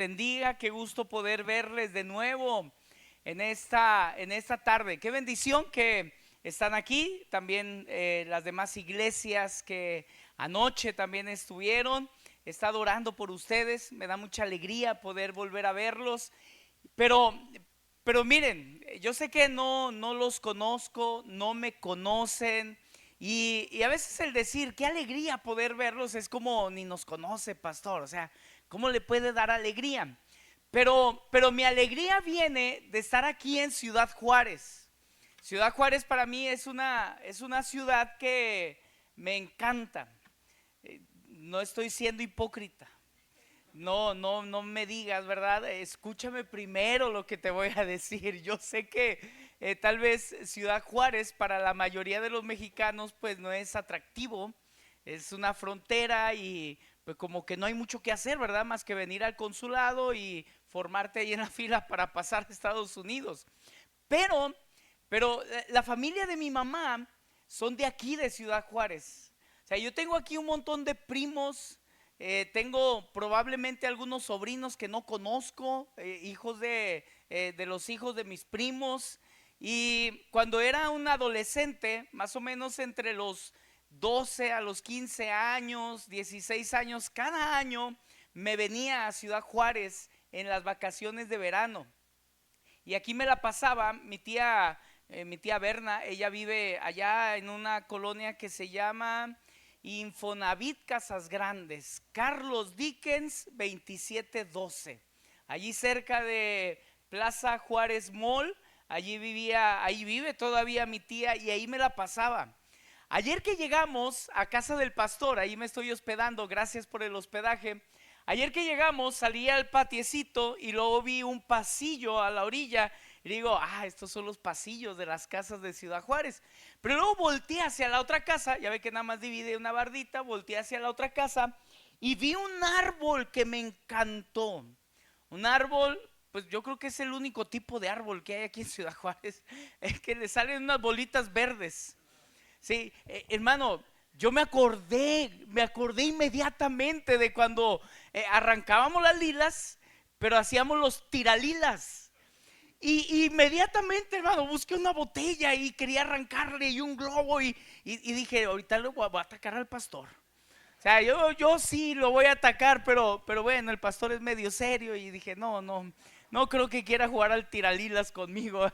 Bendiga, qué gusto poder verles de nuevo en esta tarde. Qué bendición que están aquí, también las demás iglesias que anoche también estuvieron. He estado orando por ustedes, me da mucha alegría poder volver a verlos. Pero, pero miren, yo sé que no los conozco, no me conocen. Y a veces el decir, qué alegría poder verlos, es como ni nos conoce, pastor. O sea, ¿cómo le puede dar alegría? Pero mi alegría viene de estar aquí en Ciudad Juárez. Ciudad Juárez para mí es una ciudad que me encanta. No estoy siendo hipócrita. No me digas, ¿verdad? Escúchame primero lo que te voy a decir. Yo sé que tal vez Ciudad Juárez para la mayoría de los mexicanos pues no es atractivo. Es una frontera y pues como que no hay mucho que hacer, ¿verdad? Más que venir al consulado y formarte ahí en la fila para pasar a Estados Unidos. Pero, pero la familia de mi mamá son de aquí, de Ciudad Juárez. O sea, yo tengo aquí un montón de primos, tengo probablemente algunos sobrinos que no conozco, hijos de los hijos de mis primos. Y cuando era un adolescente, más o menos entre los 12 a los 15 años, 16 años, cada año me venía a Ciudad Juárez en las vacaciones de verano. Y aquí me la pasaba mi tía Berna. Ella vive allá en una colonia que se llama Infonavit Casas Grandes, Carlos Dickens 2712. Allí cerca de Plaza Juárez Mall, allí vivía, ahí vive todavía mi tía y ahí me la pasaba. Ayer que llegamos a casa del pastor, ahí me estoy hospedando, gracias por el hospedaje. Ayer que llegamos salí al patiecito y luego vi un pasillo a la orilla y digo, estos son los pasillos de las casas de Ciudad Juárez. Pero luego volteé hacia la otra casa, ya ve que nada más divide una bardita, volteé hacia la otra casa y vi un árbol que me encantó. Un árbol, pues yo creo que es el único tipo de árbol que hay aquí en Ciudad Juárez, es que le salen unas bolitas verdes. Sí, hermano, yo me acordé inmediatamente de cuando arrancábamos las lilas, pero hacíamos los tiralilas. Y inmediatamente, hermano, busqué una botella y quería arrancarle y un globo y dije, ahorita le voy a atacar al pastor. O sea, yo sí lo voy a atacar, pero bueno, el pastor es medio serio y dije, no creo que quiera jugar al tiralilas conmigo.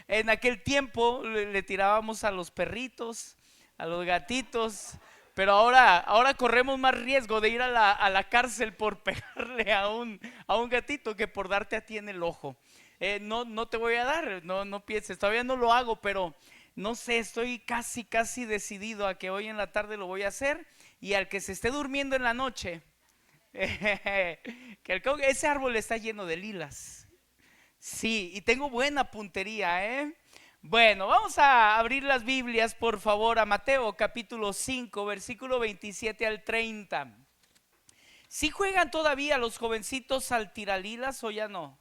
En aquel tiempo le tirábamos a los perritos, a los gatitos, pero ahora corremos más riesgo de ir a la cárcel por pegarle a un gatito que por darte a ti en el ojo. No te voy a dar, no pienses, todavía no lo hago, pero no sé, estoy casi decidido a que hoy en la tarde lo voy a hacer y al que se esté durmiendo en la noche, ese árbol está lleno de lilas. Sí, y tengo buena puntería, ¿eh? Bueno, vamos a abrir las Biblias, por favor, a Mateo capítulo 5, versículo 27 al 30. ¿Sí juegan todavía los jovencitos al tiralilas o ya no?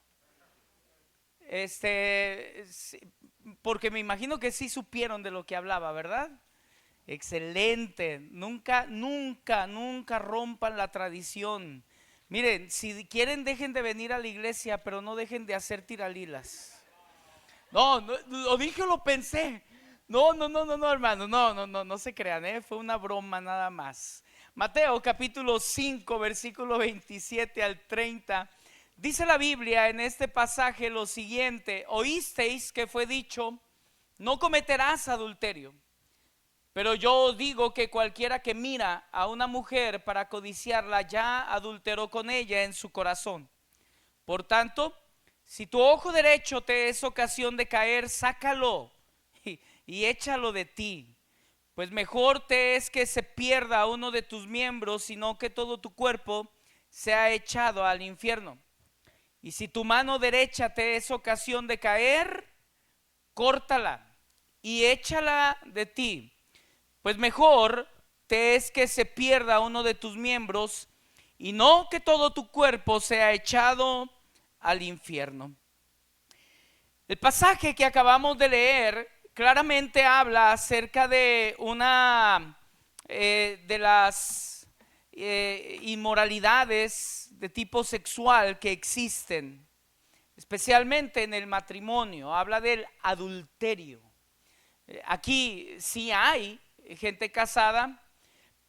Sí, porque me imagino que sí supieron de lo que hablaba, ¿verdad? Excelente. Nunca rompan la tradición. Miren, si quieren dejen de venir a la iglesia, pero no dejen de hacer tiralilas. No, lo dije o lo pensé. No, hermano, no se crean, fue una broma nada más. Mateo capítulo 5, versículo 27 al 30. Dice la Biblia en este pasaje lo siguiente: oísteis que fue dicho, no cometerás adulterio. Pero yo os digo que cualquiera que mira a una mujer para codiciarla ya adulteró con ella en su corazón. Por tanto, si tu ojo derecho te es ocasión de caer, sácalo y échalo de ti. Pues mejor te es que se pierda uno de tus miembros, sino que todo tu cuerpo sea echado al infierno. Y si tu mano derecha te es ocasión de caer, córtala y échala de ti. Pues mejor te es que se pierda uno de tus miembros y no que todo tu cuerpo sea echado al infierno. El pasaje que acabamos de leer claramente habla acerca de una de las inmoralidades, de tipo sexual que existen, especialmente en el matrimonio. Habla del adulterio. Aquí sí hay gente casada,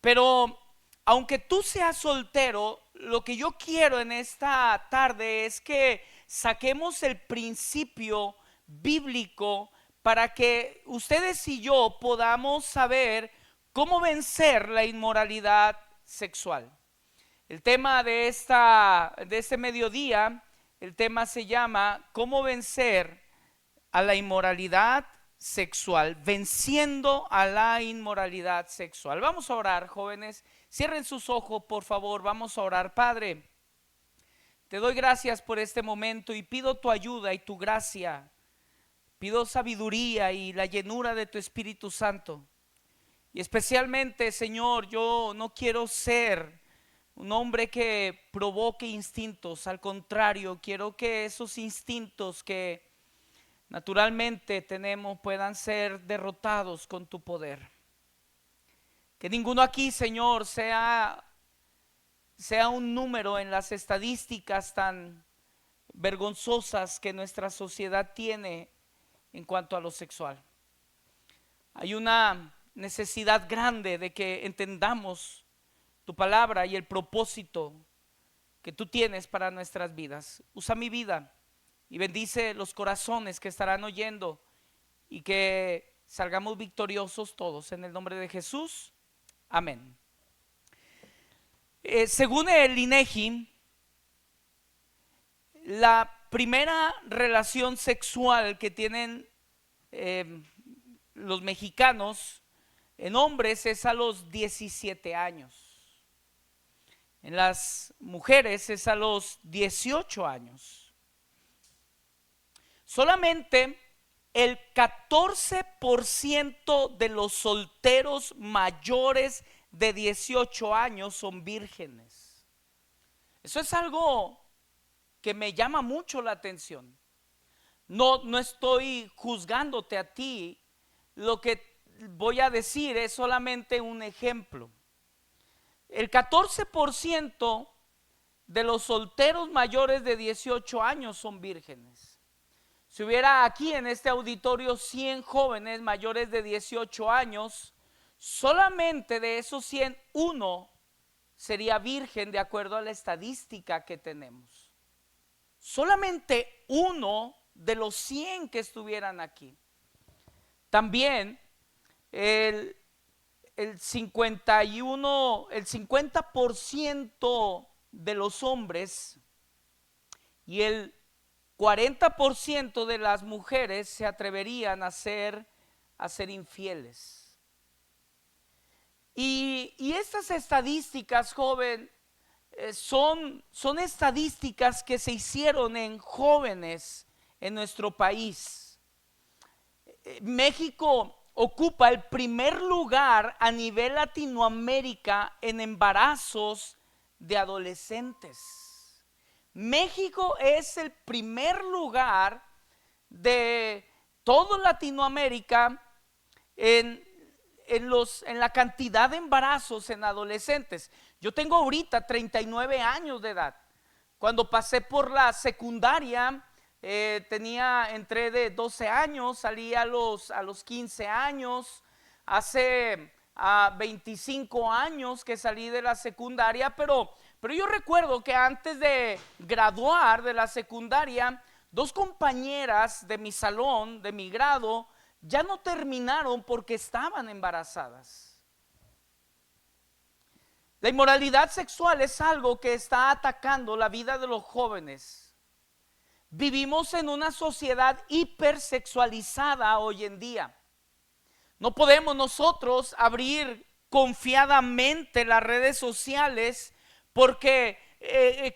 pero aunque tú seas soltero, lo que yo quiero en esta tarde es que saquemos el principio bíblico para que ustedes y yo podamos saber cómo vencer la inmoralidad sexual. El tema de este mediodía, el tema se llama ¿cómo vencer a la inmoralidad sexual? Venciendo a la inmoralidad sexual. Vamos a orar, jóvenes. Cierren sus ojos, por favor. Vamos a orar. Padre, te doy gracias por este momento y pido tu ayuda y tu gracia. Pido sabiduría y la llenura de tu Espíritu Santo. Y especialmente, Señor, yo no quiero ser un hombre que provoque instintos. Al contrario, quiero que esos instintos que naturalmente tenemos puedan ser derrotados con tu poder. Que ninguno aquí, Señor, sea un número en las estadísticas tan vergonzosas que nuestra sociedad tiene en cuanto a lo sexual. Hay una necesidad grande de que entendamos tu palabra y el propósito que tú tienes para nuestras vidas. Usa mi vida y bendice los corazones que estarán oyendo y que salgamos victoriosos todos en el nombre de Jesús. Amén. Según el INEGI, la primera relación sexual que tienen los mexicanos en hombres es a los 17 años. En las mujeres es a los 18 años. Solamente el 14% de los solteros mayores de 18 años son vírgenes. Eso es algo que me llama mucho la atención. No estoy juzgándote a ti. Lo que voy a decir es solamente un ejemplo. El 14% de los solteros mayores de 18 años son vírgenes. Si hubiera aquí en este auditorio 100 jóvenes mayores de 18 años, solamente de esos 100, uno sería virgen de acuerdo a la estadística que tenemos. Solamente uno de los 100 que estuvieran aquí. También el 50% de los hombres y el 40% de las mujeres se atreverían a ser infieles. Y estas estadísticas, joven, son estadísticas que se hicieron en jóvenes en nuestro país. México ocupa el primer lugar a nivel Latinoamérica en embarazos de adolescentes. México es el primer lugar de toda Latinoamérica en la cantidad de embarazos en adolescentes. Yo tengo ahorita 39 años de edad. Cuando pasé por la secundaria, entré de 12 años, salí a los 15 años. Hace 25 años que salí de la secundaria, pero yo recuerdo que antes de graduar de la secundaria, dos compañeras de mi salón, de mi grado, ya no terminaron porque estaban embarazadas. La inmoralidad sexual es algo que está atacando la vida de los jóvenes. Vivimos en una sociedad hipersexualizada hoy en día. No podemos nosotros abrir confiadamente las redes sociales porque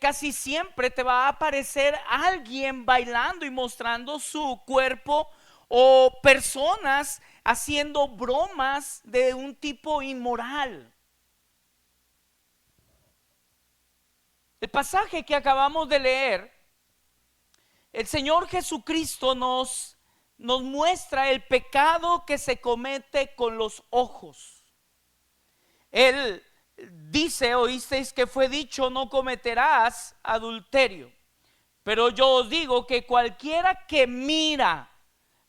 casi siempre te va a aparecer alguien bailando y mostrando su cuerpo, o personas haciendo bromas de un tipo inmoral. El pasaje que acabamos de leer, el Señor Jesucristo nos muestra el pecado que se comete con los ojos. Él dice, oísteis que fue dicho, no cometerás adulterio. Pero yo os digo que cualquiera que mira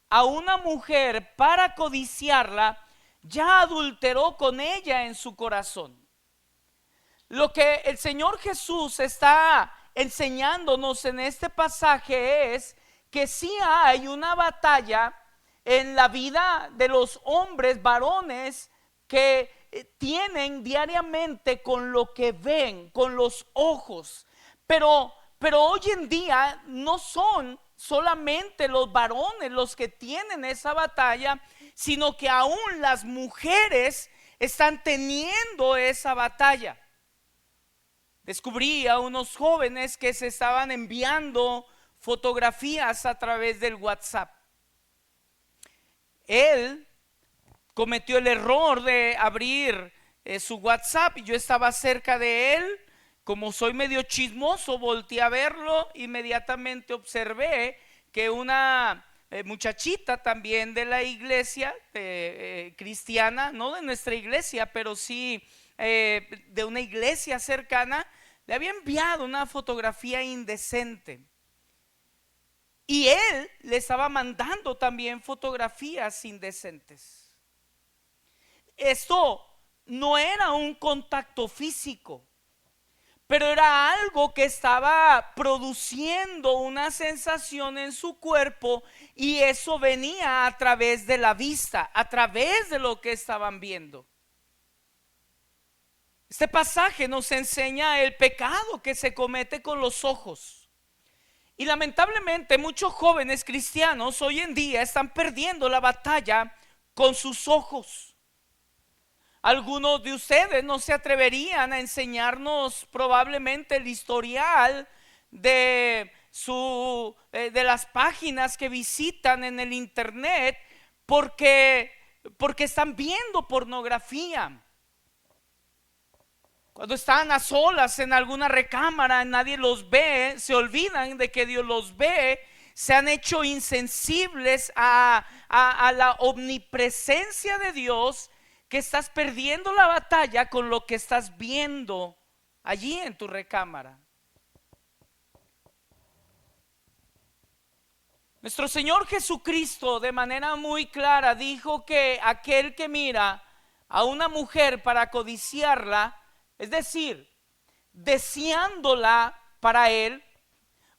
a una mujer para codiciarla, ya adulteró con ella en su corazón. Lo que el Señor Jesús está enseñándonos en este pasaje es que sí hay una batalla en la vida de los hombres, varones, que tienen diariamente con lo que ven, con los ojos. Pero hoy en día no son solamente los varones los que tienen esa batalla, sino que aún las mujeres están teniendo esa batalla. Descubrí a unos jóvenes que se estaban enviando fotografías a través del WhatsApp. Él cometió el error de abrir su WhatsApp y yo estaba cerca de él. Como soy medio chismoso, volteé a verlo. Inmediatamente observé que una muchachita también de la iglesia cristiana, no de nuestra iglesia, pero sí de una iglesia cercana, le había enviado una fotografía indecente. Y él le estaba mandando también fotografías indecentes. Esto no era un contacto físico, pero era algo que estaba produciendo una sensación en su cuerpo, y eso venía a través de la vista, a través de lo que estaban viendo. Este pasaje nos enseña el pecado que se comete con los ojos. Y lamentablemente muchos jóvenes cristianos hoy en día están perdiendo la batalla con sus ojos. Algunos de ustedes no se atreverían a enseñarnos probablemente el historial de las páginas que visitan en el internet porque están viendo pornografía. Cuando están a solas en alguna recámara, nadie los ve, se olvidan de que Dios los ve, se han hecho insensibles a la omnipresencia de Dios, que estás perdiendo la batalla con lo que estás viendo allí en tu recámara. Nuestro Señor Jesucristo de manera muy clara dijo que aquel que mira a una mujer para codiciarla, es decir, deseándola para él,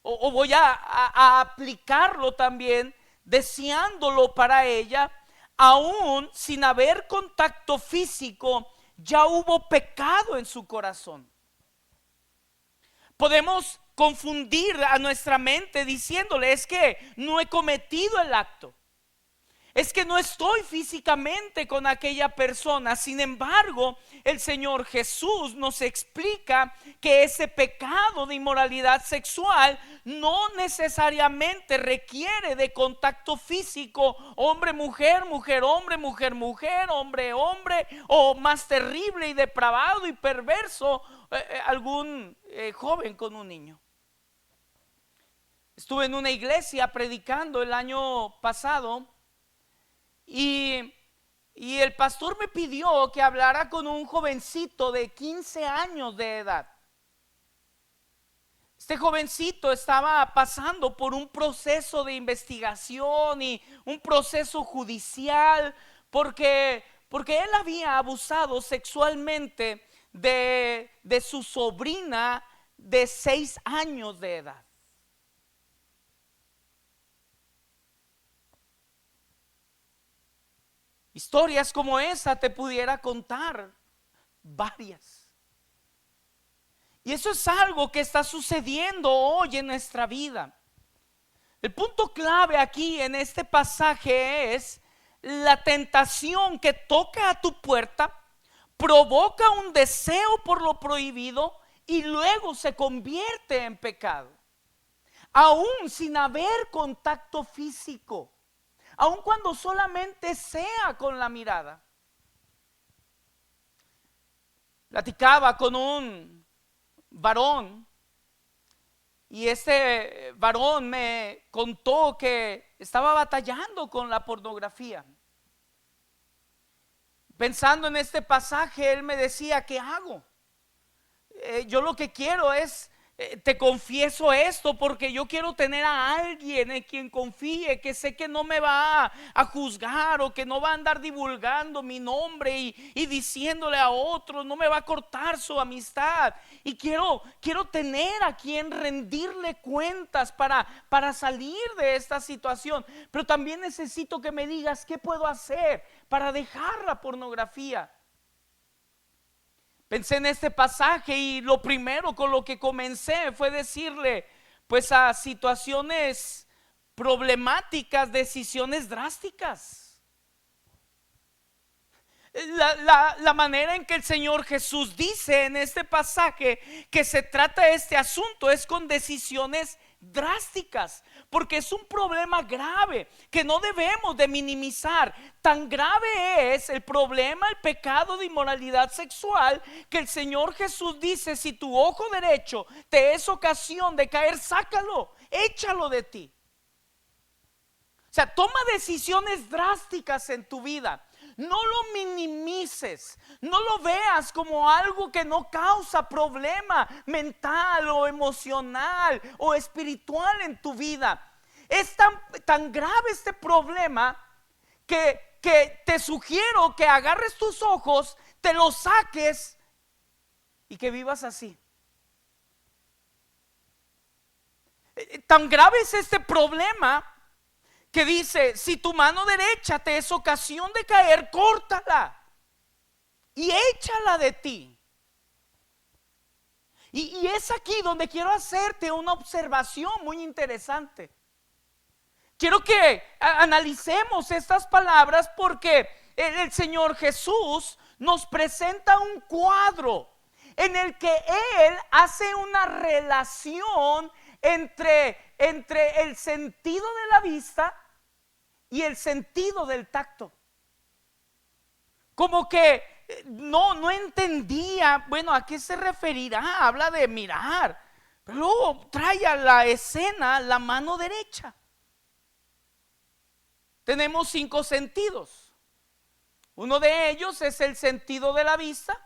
o voy a aplicarlo también, deseándolo para ella, aún sin haber contacto físico, ya hubo pecado en su corazón. Podemos confundir a nuestra mente diciéndole: es que no he cometido el acto, es que no estoy físicamente con aquella persona. Sin embargo, el Señor Jesús nos explica que ese pecado de inmoralidad sexual no necesariamente requiere de contacto físico, hombre, mujer, mujer, hombre, mujer, mujer, hombre, hombre, o más terrible y depravado y perverso, algún joven con un niño. Estuve en una iglesia predicando el año pasado. Y el pastor me pidió que hablara con un jovencito de 15 años de edad. Este jovencito estaba pasando por un proceso de investigación y un proceso judicial porque él había abusado sexualmente de su sobrina de 6 años de edad. Historias como esa te pudiera contar varias. Y eso es algo que está sucediendo hoy en nuestra vida. El punto clave aquí en este pasaje es la tentación que toca a tu puerta, provoca un deseo por lo prohibido y luego se convierte en pecado, aún sin haber contacto físico. Aun cuando solamente sea con la mirada. Platicaba con un varón y este varón me contó que estaba batallando con la pornografía. pensando en este pasaje, él me decía, ¿qué hago? Yo lo que quiero es, te confieso esto porque yo quiero tener a alguien en quien confíe, que sé que no me va a juzgar o que no va a andar divulgando mi nombre y diciéndole a otros, no me va a cortar su amistad. Y quiero tener a quien rendirle cuentas para salir de esta situación. Pero también necesito que me digas qué puedo hacer para dejar la pornografía. Pensé en este pasaje y lo primero con lo que comencé fue decirle, pues, a situaciones problemáticas, decisiones drásticas. La manera en que el Señor Jesús dice en este pasaje que se trata este asunto es con decisiones drásticas, porque es un problema grave que no debemos de minimizar. Tan grave es el problema, el pecado de inmoralidad sexual, que el Señor Jesús dice: si tu ojo derecho te es ocasión de caer, sácalo, échalo de ti. O sea, toma decisiones drásticas en tu vida. No lo minimices, no lo veas como algo que no causa problema mental o emocional o espiritual en tu vida. Es tan grave este problema que te sugiero que agarres tus ojos, te los saques y que vivas así. Tan grave es este problema que dice: si tu mano derecha te es ocasión de caer, córtala y échala de ti. Y es aquí donde quiero hacerte una observación muy interesante. Quiero que analicemos estas palabras porque el Señor Jesús nos presenta un cuadro en el que Él hace una relación entre el sentido de la vista y el sentido del tacto. Como que no entendía, bueno, ¿a qué se referirá? Habla de mirar, pero luego trae a la escena la mano derecha. Tenemos 5 sentidos. Uno de ellos es el sentido de la vista,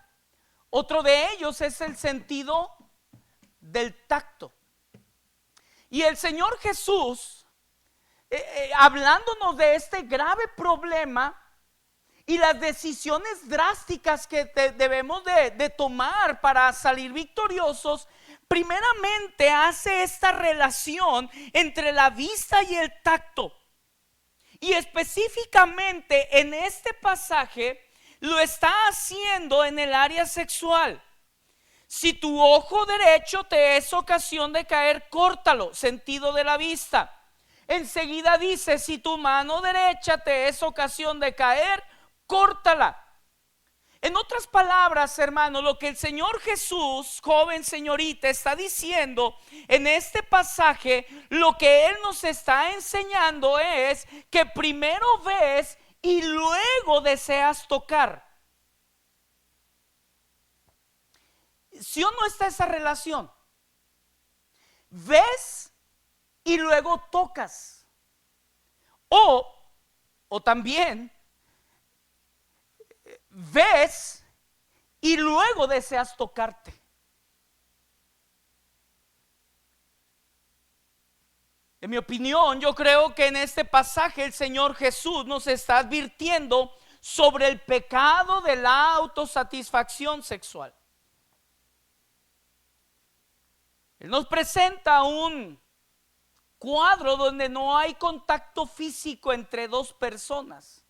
otro de ellos es el sentido del tacto. Y el Señor Jesús, hablándonos de este grave problema y las decisiones drásticas que debemos de tomar para salir victoriosos, primeramente hace esta relación entre la vista y el tacto. Y específicamente en este pasaje lo está haciendo en el área sexual. Si tu ojo derecho te es ocasión de caer, córtalo, sentido de la vista. Enseguida dice: si tu mano derecha te es ocasión de caer, córtala. En otras palabras, hermano, lo que el Señor Jesús, joven, señorita, está diciendo en este pasaje, lo que Él nos está enseñando es que primero ves y luego deseas tocar. ¿Sí o no está esa relación? Ves y luego tocas. O también ves y luego deseas tocarte. En mi opinión, yo creo que en este pasaje el Señor Jesús nos está advirtiendo sobre el pecado de la autosatisfacción sexual. Él nos presenta un cuadro donde no hay contacto físico entre dos personas,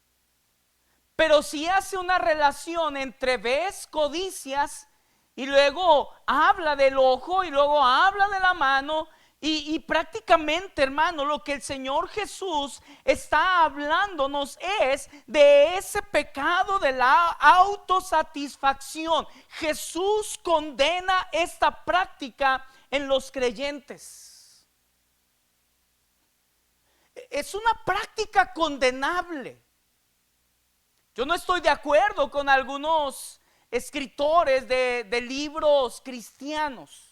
pero sí hace una relación entre ves, codicias, y luego habla del ojo y luego habla de la mano. Y prácticamente, hermano, lo que el Señor Jesús está hablándonos es de ese pecado de la autosatisfacción. Jesús condena esta práctica en los creyentes. Es una práctica condenable. Yo no estoy de acuerdo con algunos escritores de libros cristianos.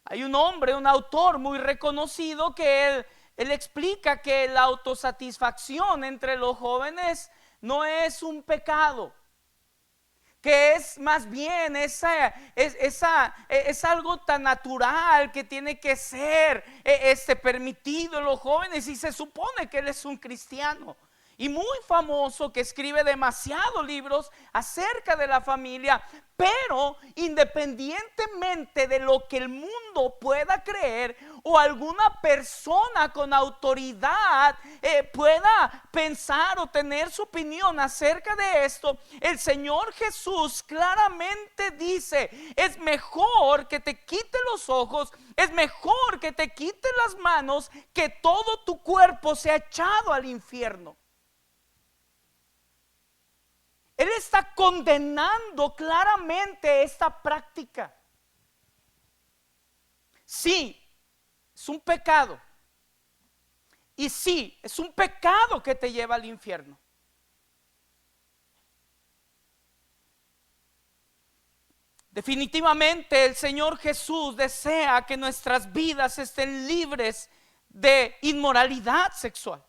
Hay un hombre, un autor muy reconocido que él explica que la autosatisfacción entre los jóvenes no es un pecado, que es más bien es algo tan natural que tiene que ser permitido en los jóvenes, y se supone que él es un cristiano y muy famoso, que escribe demasiados libros acerca de la familia. Pero independientemente de lo que el mundo pueda creer, o alguna persona con autoridad pueda pensar o tener su opinión acerca de esto, el Señor Jesús claramente dice: es mejor que te quite los ojos, es mejor que te quite las manos, que todo tu cuerpo sea echado al infierno. Él está condenando claramente esta práctica. Sí, es un pecado. Y sí, es un pecado que te lleva al infierno. Definitivamente el Señor Jesús desea que nuestras vidas estén libres de inmoralidad sexual.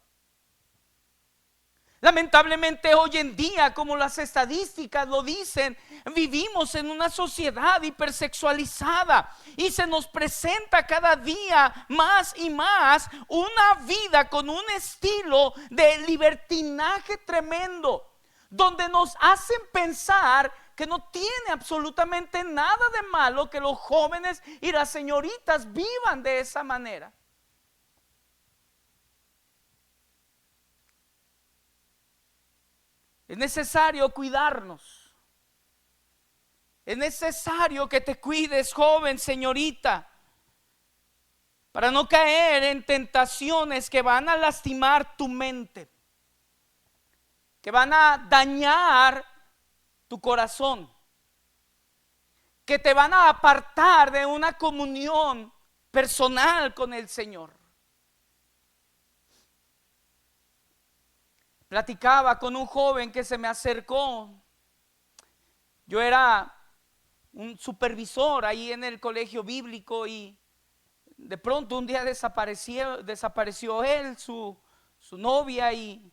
Lamentablemente hoy en día, como las estadísticas lo dicen, vivimos en una sociedad hipersexualizada, y se nos presenta cada día más y más una vida con un estilo de libertinaje tremendo, donde nos hacen pensar que no tiene absolutamente nada de malo que los jóvenes y las señoritas vivan de esa manera. Es necesario cuidarnos. Es necesario que te cuides, joven, señorita, para no caer en tentaciones que van a lastimar tu mente, que van a dañar tu corazón, que te van a apartar de una comunión personal con el Señor. Platicaba con un joven que se me acercó. Yo era un supervisor ahí en el colegio bíblico, y de pronto un día desapareció él, su novia, y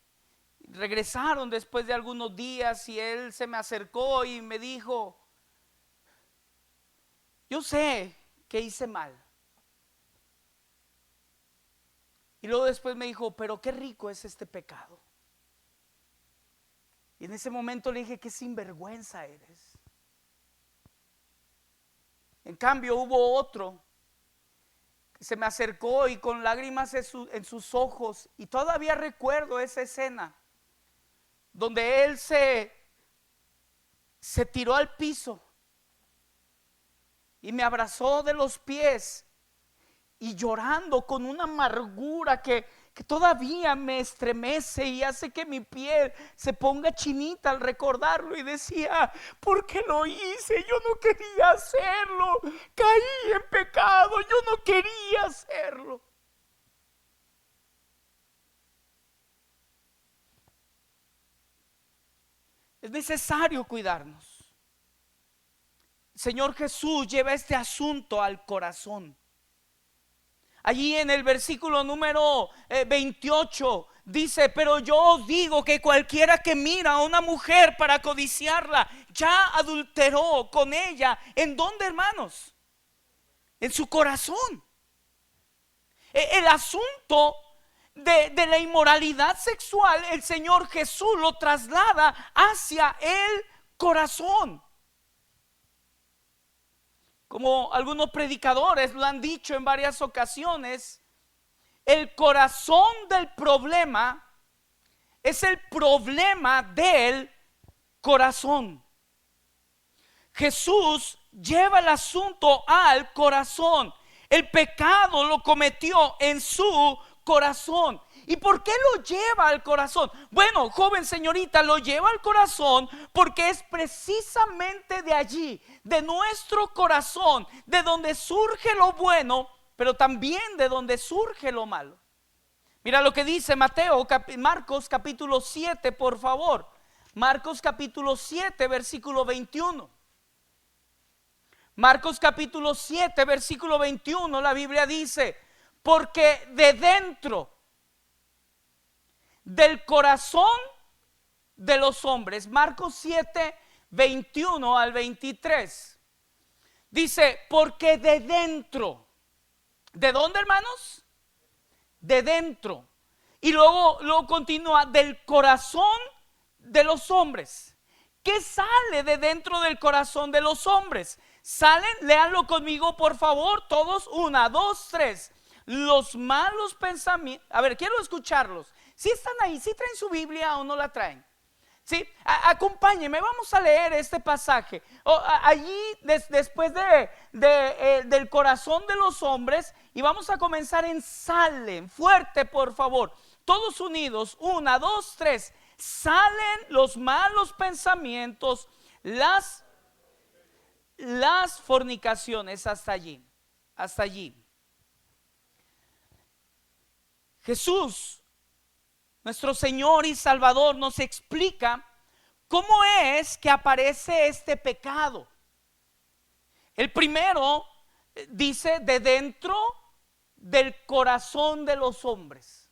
regresaron después de algunos días, y él se me acercó y me dijo: yo sé que hice mal. Y luego después me dijo: pero qué rico es este pecado. Y en ese momento le dije: qué sinvergüenza eres. En cambio hubo otro que se me acercó y con lágrimas en sus ojos, y todavía recuerdo esa escena donde él se tiró al piso y me abrazó de los pies, y llorando con una amargura que todavía me estremece y hace que mi piel se ponga chinita al recordarlo, y decía: ¿por qué lo hice? Yo no quería hacerlo, caí en pecado, yo no quería hacerlo. Es necesario cuidarnos. El Señor Jesús lleva este asunto al corazón. Allí en el versículo número 28 dice: pero yo os digo que cualquiera que mira a una mujer para codiciarla, ya adulteró con ella. ¿En dónde, hermanos? En su corazón. El asunto de la inmoralidad sexual, el Señor Jesús lo traslada hacia el corazón. Como algunos predicadores lo han dicho en varias ocasiones, el corazón del problema es el problema del corazón. Jesús lleva el asunto al corazón. El pecado lo cometió en su corazón. ¿Y por qué lo lleva al corazón? Bueno, joven, señorita, lo lleva al corazón porque es precisamente de allí, de nuestro corazón, de donde surge lo bueno, pero también de donde surge lo malo. Mira lo que dice Marcos capítulo 7, por favor. Marcos capítulo 7, versículo 21. Marcos capítulo 7, versículo 21, la Biblia dice: porque de dentro del corazón de los hombres. Marcos 7, 21 al 23. Dice, porque de dentro, ¿de dónde, hermanos? De dentro. Y luego continúa, del corazón de los hombres. ¿Qué sale de dentro del corazón de los hombres? Salen, léanlo conmigo por favor, todos, 1, 2, 3. Los malos pensamientos. A ver, quiero escucharlos. Si están ahí, si traen su Biblia o no la traen. Sí, acompáñenme, vamos a leer este pasaje. Allí después del corazón de los hombres, y vamos a comenzar en salen, fuerte por favor, todos unidos, 1, 2, 3. Salen los malos pensamientos, las fornicaciones, hasta allí, hasta allí. Jesús, nuestro Señor y Salvador, nos explica cómo es que aparece este pecado. El primero dice de dentro del corazón de los hombres.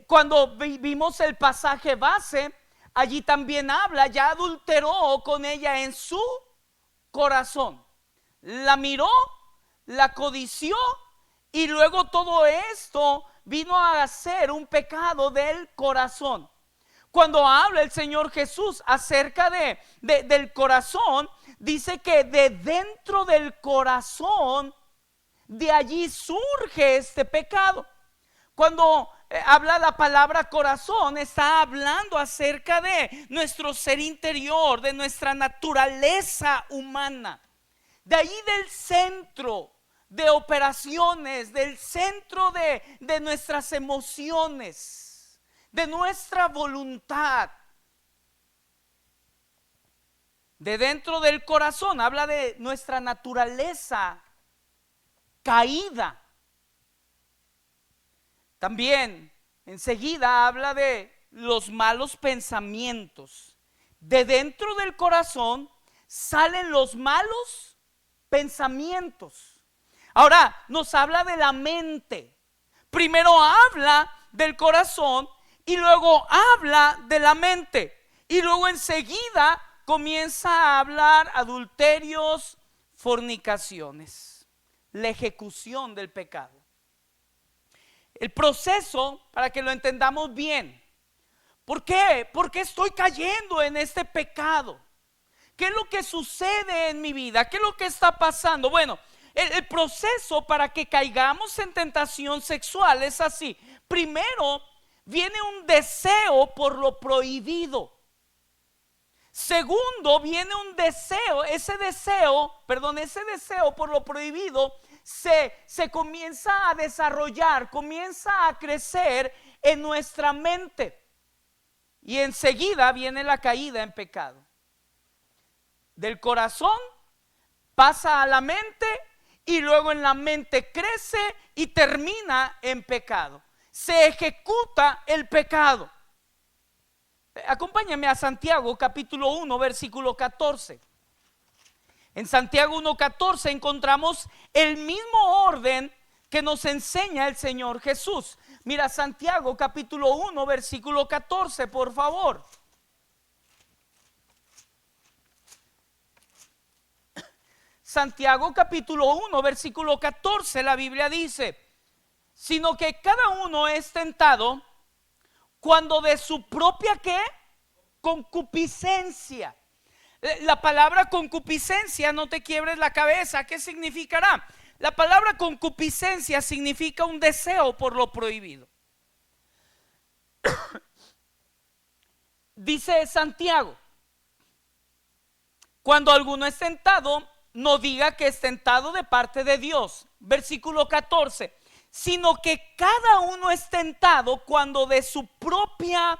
Cuando vimos el pasaje base, allí también habla, ya adulteró con ella en su corazón. La miró, la codició y luego todo esto vino a ser un pecado del corazón. Cuando habla el Señor Jesús acerca del corazón, dice que de dentro del corazón, de allí surge este pecado. Cuando habla la palabra corazón, está hablando acerca de nuestro ser interior, de nuestra naturaleza humana. De ahí del centro de operaciones, del centro de nuestras emociones, de nuestra voluntad. De dentro del corazón habla de nuestra naturaleza caída. También enseguida habla de los malos pensamientos. De dentro del corazón salen los malos pensamientos. Ahora nos habla de la mente. Primero habla del corazón y luego habla de la mente. Y luego enseguida comienza a hablar adulterios, fornicaciones, la ejecución del pecado. El proceso, para que lo entendamos bien. ¿Por qué? ¿Por qué estoy cayendo en este pecado? ¿Qué es lo que sucede en mi vida? ¿Qué es lo que está pasando? Bueno, el proceso para que caigamos en tentación sexual es así. Primero, viene un deseo por lo prohibido. Segundo, viene un deseo, ese deseo por lo prohibido se comienza a desarrollar, comienza a crecer en nuestra mente. Y enseguida viene la caída en pecado. Del corazón pasa a la mente y luego en la mente crece y termina en pecado. Se ejecuta el pecado. Acompáñame a Santiago capítulo 1 versículo 14. En Santiago 1:14 encontramos el mismo orden que nos enseña el Señor Jesús. Mira Santiago capítulo 1 versículo 14, por favor. Santiago capítulo 1 versículo 14, la Biblia dice: sino que cada uno es tentado cuando de su propia ¿qué? Concupiscencia. La palabra concupiscencia, no te quiebres la cabeza, ¿qué significará? La palabra concupiscencia significa un deseo por lo prohibido. Dice Santiago: cuando alguno es tentado, no diga que es tentado de parte de Dios. Versículo 14: sino que cada uno es tentado cuando de su propia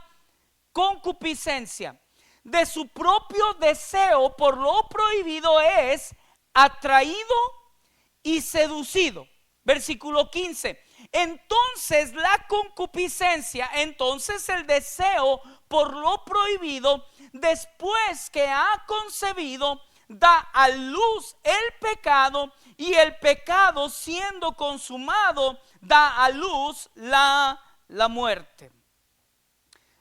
concupiscencia, de su propio deseo por lo prohibido es atraído y seducido. Versículo 15: entonces la concupiscencia, entonces el deseo por lo prohibido, después que ha concebido, da a luz el pecado, y el pecado, siendo consumado, da a luz la muerte.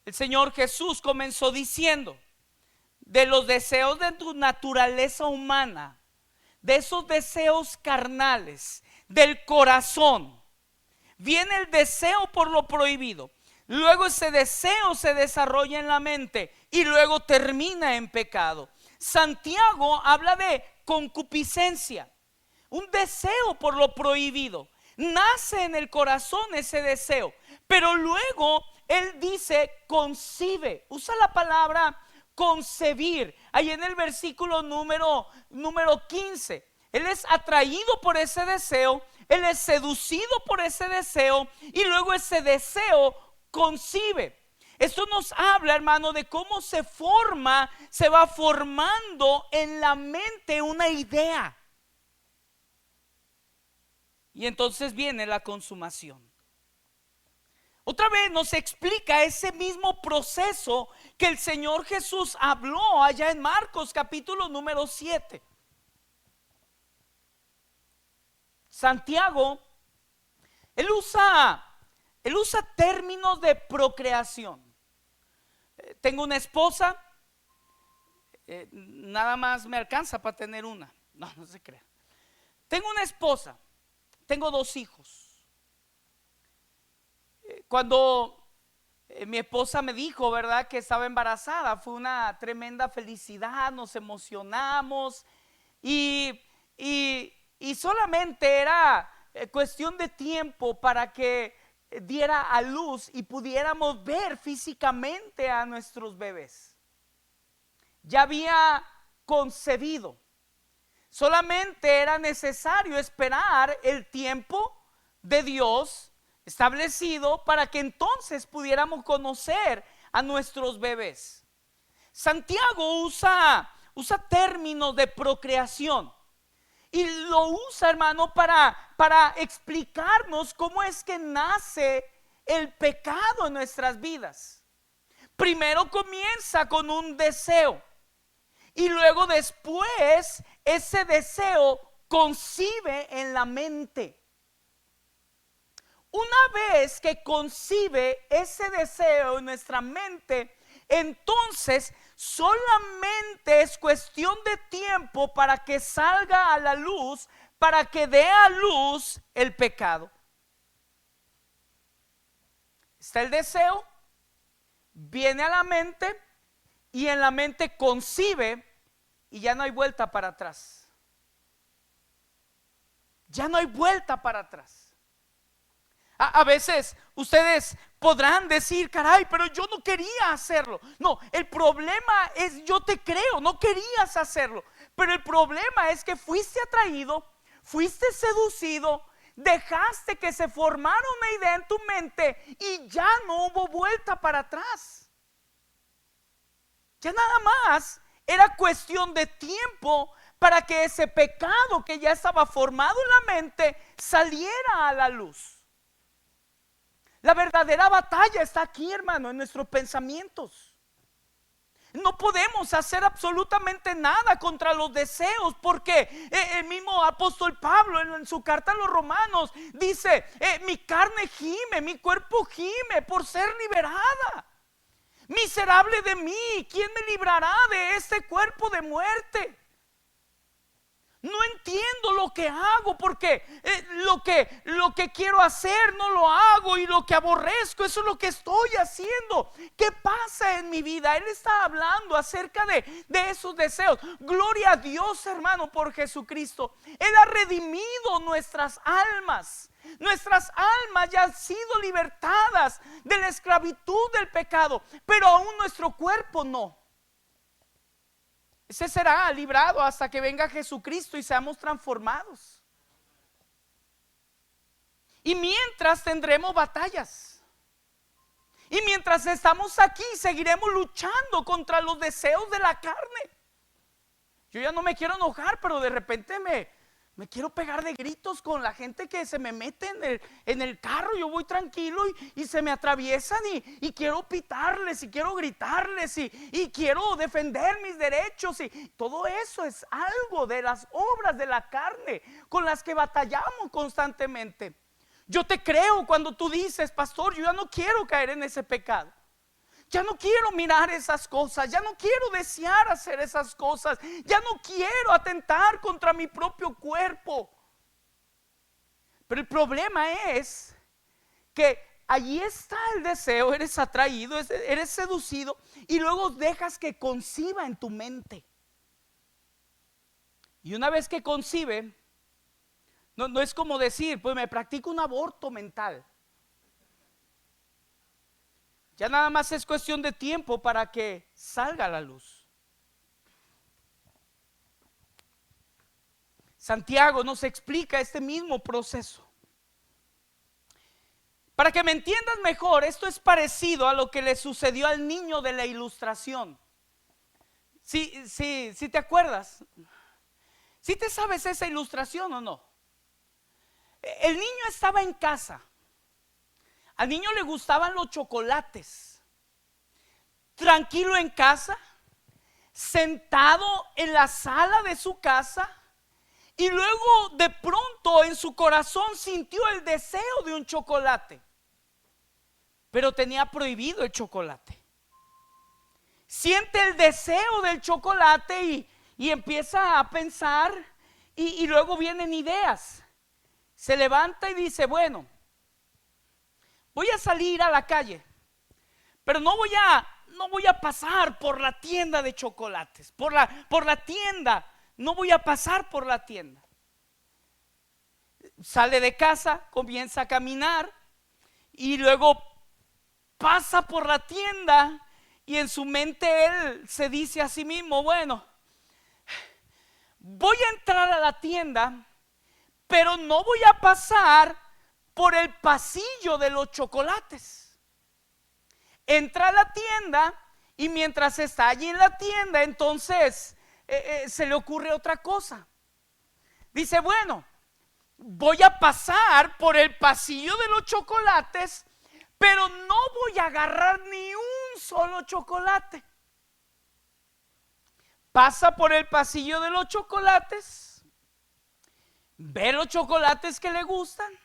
El Señor Jesús comenzó diciendo: de los deseos de tu naturaleza humana, de esos deseos carnales, del corazón, viene el deseo por lo prohibido. Luego ese deseo se desarrolla en la mente y luego termina en pecado. Santiago habla de concupiscencia, un deseo por lo prohibido. Nace en el corazón ese deseo, pero luego él dice concibe, usa la palabra concebir, ahí en el versículo número 15. Él es atraído por ese deseo, él es seducido por ese deseo y luego ese deseo concibe. Esto nos habla, hermano, de cómo se va formando en la mente una idea. Y entonces viene la consumación. Otra vez nos explica ese mismo proceso que el Señor Jesús habló allá en Marcos capítulo número 7. Santiago, él usa términos de procreación. Tengo una esposa, nada más me alcanza para tener una. No se crea. Tengo una esposa, tengo 2 hijos. Cuando mi esposa me dijo, ¿verdad?, que estaba embarazada, fue una tremenda felicidad, nos emocionamos y solamente era cuestión de tiempo para que diera a luz y pudiéramos ver físicamente a nuestros bebés. Ya había concebido, solamente era necesario esperar el tiempo de Dios establecido para que entonces pudiéramos conocer a nuestros bebés. Santiago usa términos de procreación y lo usa, hermano, para explicarnos cómo es que nace el pecado en nuestras vidas. Primero comienza con un deseo y luego después ese deseo concibe en la mente. Una vez que concibe ese deseo en nuestra mente, entonces solamente es cuestión de tiempo para que salga a la luz, para que dé a luz el pecado. Está el deseo, viene a la mente y en la mente concibe y ya no hay vuelta para atrás. Ya no hay vuelta para atrás. A veces ustedes podrán decir, caray, pero yo no quería hacerlo. No, el problema es, yo te creo, no querías hacerlo. Pero el problema es que fuiste atraído, fuiste seducido, dejaste que se formara una idea en tu mente y ya no hubo vuelta para atrás. Ya nada más era cuestión de tiempo para que ese pecado que ya estaba formado en la mente saliera a la luz. La verdadera batalla está aquí, hermano, en nuestros pensamientos. No podemos hacer absolutamente nada contra los deseos, porque el mismo apóstol Pablo en su carta a los Romanos dice, mi carne gime, mi cuerpo gime por ser liberada. Miserable de mí, ¿quién me librará de este cuerpo de muerte? No entiendo lo que hago, porque lo que quiero hacer no lo hago, y lo que aborrezco, eso es lo que estoy haciendo. ¿Qué pasa en mi vida? Él está hablando acerca de esos deseos. Gloria a Dios, hermano, por Jesucristo. Él ha redimido nuestras almas. Nuestras almas ya han sido libertadas de la esclavitud del pecado, pero aún nuestro cuerpo no. Ese será librado hasta que venga Jesucristo y seamos transformados. Y mientras tendremos batallas. Y mientras estamos aquí seguiremos luchando contra los deseos de la carne. Yo ya no me quiero enojar, pero de repente me quiero pegar de gritos con la gente que se me mete en el carro. Yo voy tranquilo y se me atraviesan y quiero pitarles y quiero gritarles y quiero defender mis derechos. Y todo eso es algo de las obras de la carne con las que batallamos constantemente. Yo te creo cuando tú dices, pastor, yo ya no quiero caer en ese pecado. Ya no quiero mirar esas cosas, ya no quiero desear hacer esas cosas, ya no quiero atentar contra mi propio cuerpo. Pero el problema es que allí está el deseo, eres atraído, eres seducido y luego dejas que conciba en tu mente. Y una vez que concibe, no es como decir, pues me practico un aborto mental. Ya nada más es cuestión de tiempo para que salga a la luz. Santiago nos explica este mismo proceso. Para que me entiendas mejor, esto es parecido a lo que le sucedió al niño de la ilustración. Si te acuerdas, si te sabes esa ilustración o no. El niño estaba en casa. Al niño le gustaban los chocolates. Tranquilo en casa, sentado en la sala de su casa, y luego de pronto en su corazón sintió el deseo de un chocolate, pero tenía prohibido el chocolate. Siente el deseo del chocolate y empieza a pensar y luego vienen ideas. Se levanta y dice, bueno, voy a salir a la calle, pero no voy a pasar por la tienda de chocolates, por la tienda, no voy a pasar por la tienda. Sale de casa, comienza a caminar y luego pasa por la tienda y en su mente él se dice a sí mismo, bueno, voy a entrar a la tienda, pero no voy a pasar por el pasillo de los chocolates. Entra a la tienda y mientras está allí en la tienda, entonces se le ocurre otra cosa. Dice, bueno, voy a pasar por el pasillo de los chocolates, pero no voy a agarrar ni un solo chocolate. Pasa por el pasillo de los chocolates, ve los chocolates que le gustan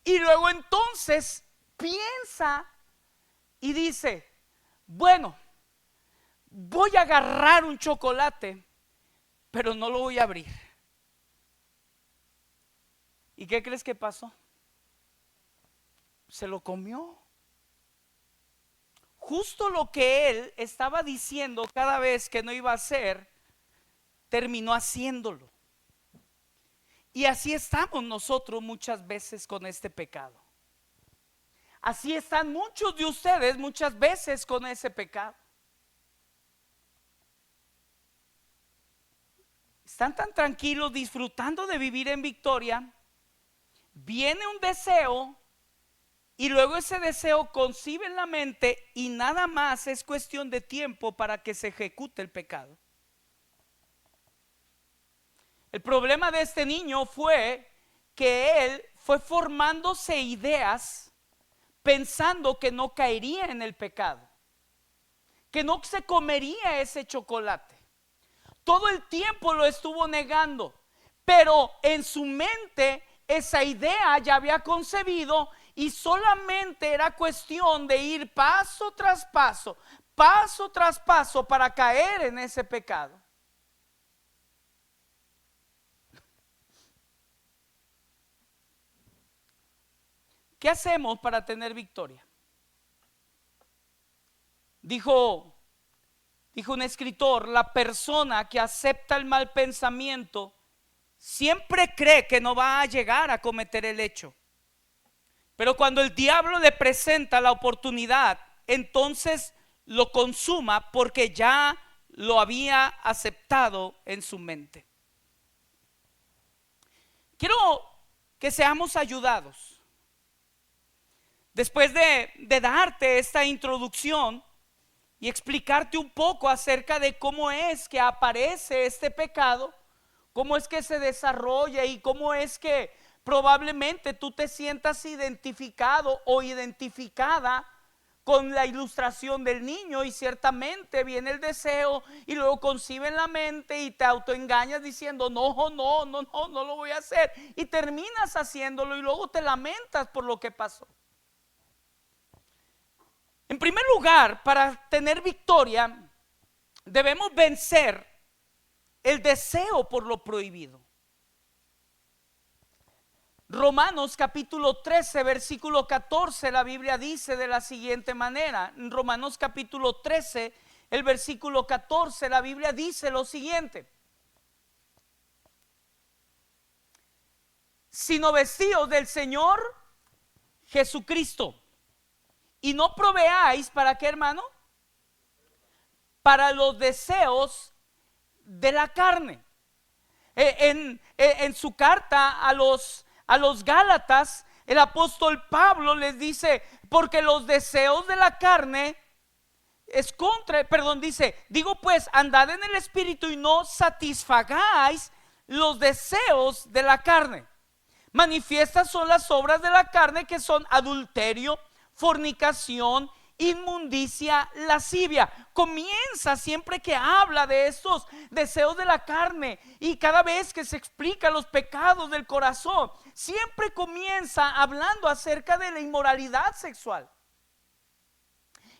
y luego entonces piensa y dice, bueno, voy a agarrar un chocolate, pero no lo voy a abrir. ¿Y qué crees que pasó? Se lo comió. Justo lo que él estaba diciendo cada vez que no iba a hacer, terminó haciéndolo. Y así estamos nosotros muchas veces con este pecado. Así están muchos de ustedes muchas veces con ese pecado. Están tan tranquilos disfrutando de vivir en victoria. Viene un deseo y luego ese deseo concibe en la mente y nada más es cuestión de tiempo para que se ejecute el pecado. El problema de este niño fue que él fue formándose ideas pensando que no caería en el pecado, que no se comería ese chocolate. Todo el tiempo lo estuvo negando, pero en su mente esa idea ya había concebido y solamente era cuestión de ir paso tras paso para caer en ese pecado. ¿Qué hacemos para tener victoria? Dijo un escritor, la persona que acepta el mal pensamiento siempre cree que no va a llegar a cometer el hecho. Pero cuando el diablo le presenta la oportunidad, entonces lo consuma porque ya lo había aceptado en su mente. Quiero que seamos ayudados. Después de darte esta introducción y explicarte un poco acerca de cómo es que aparece este pecado, cómo es que se desarrolla y cómo es que probablemente tú te sientas identificado o identificada con la ilustración del niño y ciertamente viene el deseo y luego concibe en la mente y te autoengañas diciendo no lo voy a hacer y terminas haciéndolo y luego te lamentas por lo que pasó. En primer lugar, para tener victoria, debemos vencer el deseo por lo prohibido. Romanos capítulo 13, versículo 14, la Biblia dice de la siguiente manera. En Romanos capítulo 13, el versículo 14, la Biblia dice lo siguiente: sino vestidos del Señor Jesucristo, y no proveáis, ¿para qué, hermano? Para los deseos de la carne. En su carta a los Gálatas, el apóstol Pablo les dice: porque los deseos de la carne dice, digo pues, andad en el Espíritu y no satisfagáis los deseos de la carne. Manifiestas son las obras de la carne, que son adulterio, fornicación, inmundicia, lascivia. Comienza siempre que habla de estos deseos de la carne, y cada vez que se explica los pecados del corazón, siempre comienza hablando acerca de la inmoralidad sexual.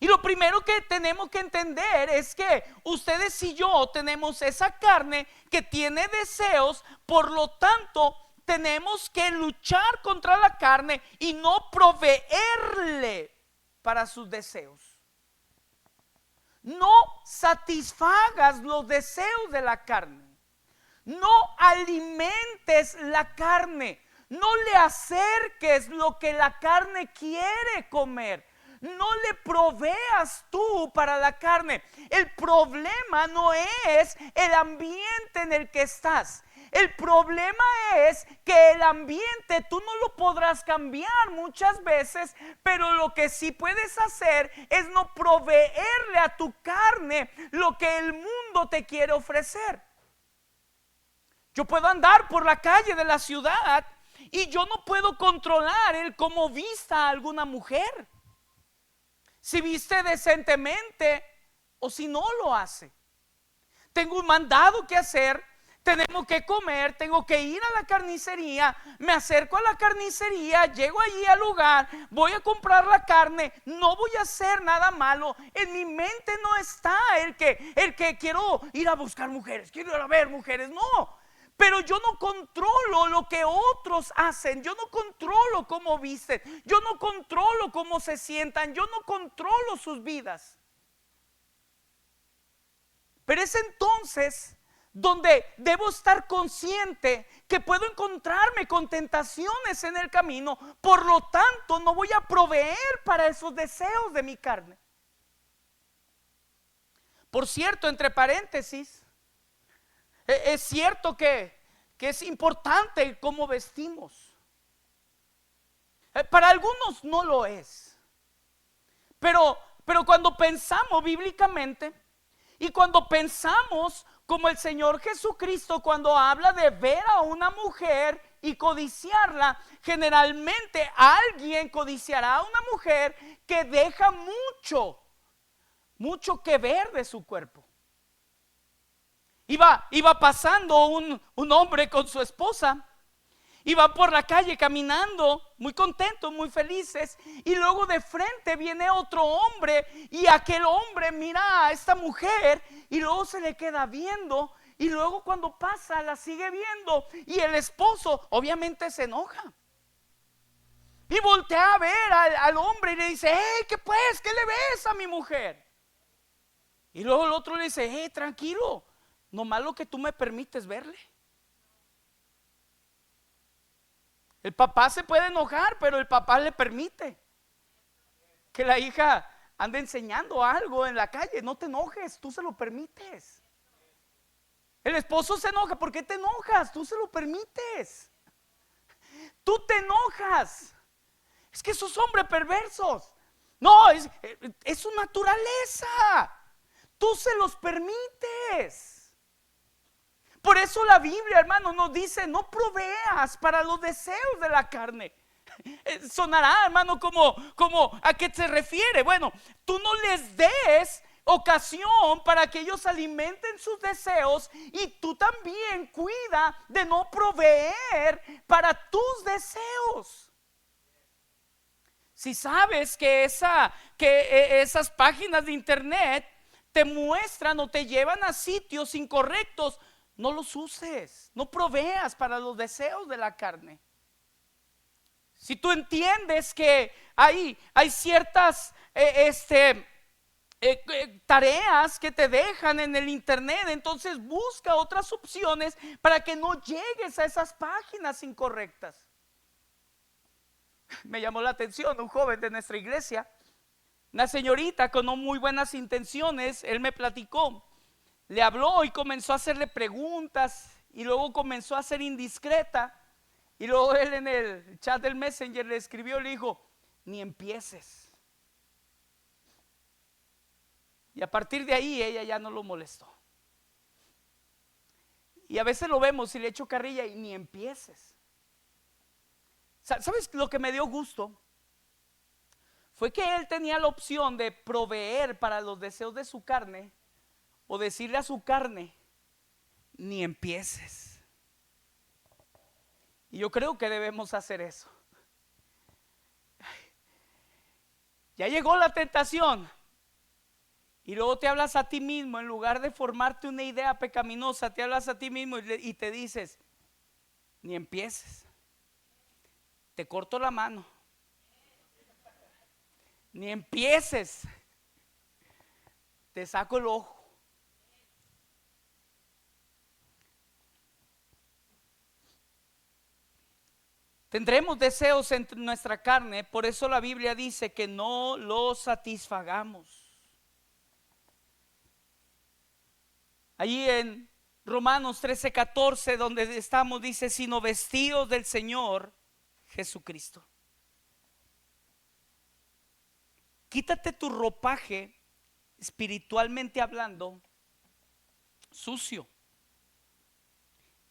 Y lo primero que tenemos que entender es que ustedes y yo tenemos esa carne que tiene deseos, por lo tanto tenemos que luchar contra la carne y no proveerle para sus deseos. No satisfagas los deseos de la carne. No alimentes la carne. No le acerques lo que la carne quiere comer. No le proveas tú para la carne. El problema no es el ambiente en el que estás. El problema es que el ambiente tú no lo podrás cambiar muchas veces, pero lo que sí puedes hacer es no proveerle a tu carne lo que el mundo te quiere ofrecer. Yo puedo andar por la calle de la ciudad y yo no puedo controlar el cómo vista a alguna mujer, si viste decentemente o si no lo hace. Tengo un mandado que hacer. Tenemos que comer, tengo que ir a la carnicería, me acerco a la carnicería, llego allí al lugar, voy a comprar la carne, no voy a hacer nada malo. En mi mente no está el que quiero ir a buscar mujeres, quiero ir a ver mujeres, no. Pero yo no controlo lo que otros hacen, yo no controlo cómo visten, yo no controlo cómo se sientan, yo no controlo sus vidas. Pero es entonces donde debo estar consciente que puedo encontrarme con tentaciones en el camino, por lo tanto no voy a proveer para esos deseos de mi carne. Por cierto, entre paréntesis, es cierto que es importante cómo vestimos. Para algunos no lo es, pero cuando pensamos bíblicamente y cuando pensamos como el Señor Jesucristo, cuando habla de ver a una mujer y codiciarla, generalmente alguien codiciará a una mujer que deja mucho que ver de su cuerpo. Iba pasando un hombre con su esposa, iba por la calle caminando, muy contentos, muy felices, y luego de frente viene otro hombre, y aquel hombre mira a esta mujer y luego se le queda viendo, y luego cuando pasa la sigue viendo, y el esposo obviamente se enoja y voltea a ver al hombre y le dice: hey, ¿qué pues? ¿Qué le ves a mi mujer? Y luego el otro le dice: hey, tranquilo, nomás lo que tú me permites verle. El papá se puede enojar, pero el papá le permite que la hija ande enseñando algo en la calle. No te enojes, tú se lo permites. El esposo se enoja. ¿Por qué te enojas? Tú se lo permites. Tú te enojas. Es que esos hombres perversos. No, es su naturaleza. Tú se los permites. Por eso la Biblia, hermano, nos dice: no proveas para los deseos de la carne. Sonará, hermano, como ¿a qué se refiere? Bueno, tú no les des ocasión para que ellos alimenten sus deseos, y tú también cuida de no proveer para tus deseos. Si sabes que esas páginas de internet te muestran o te llevan a sitios incorrectos, no los uses, no proveas para los deseos de la carne. Si tú entiendes que hay ciertas tareas que te dejan en el internet, entonces busca otras opciones para que no llegues a esas páginas incorrectas. Me llamó la atención un joven de nuestra iglesia, una señorita con no muy buenas intenciones. Él me platicó, le habló y comenzó a hacerle preguntas y luego comenzó a ser indiscreta. Y luego él en el chat del Messenger le escribió, le dijo: ni empieces. Y a partir de ahí ella ya no lo molestó. Y a veces lo vemos y le echo carrilla y ni empieces. ¿Sabes lo que me dio gusto? Fue que él tenía la opción de proveer para los deseos de su carne o decirle a su carne: ni empieces. Y yo creo que debemos hacer eso. Ya llegó la tentación y luego te hablas a ti mismo, en lugar de formarte una idea pecaminosa, te hablas a ti mismo y te dices: ni empieces, te corto la mano, ni empieces, te saco el ojo. Tendremos deseos en nuestra carne, por eso la Biblia dice que no los satisfagamos. Allí en Romanos 13:14, donde estamos, dice: sino vestidos del Señor Jesucristo. Quítate tu ropaje, espiritualmente hablando, sucio,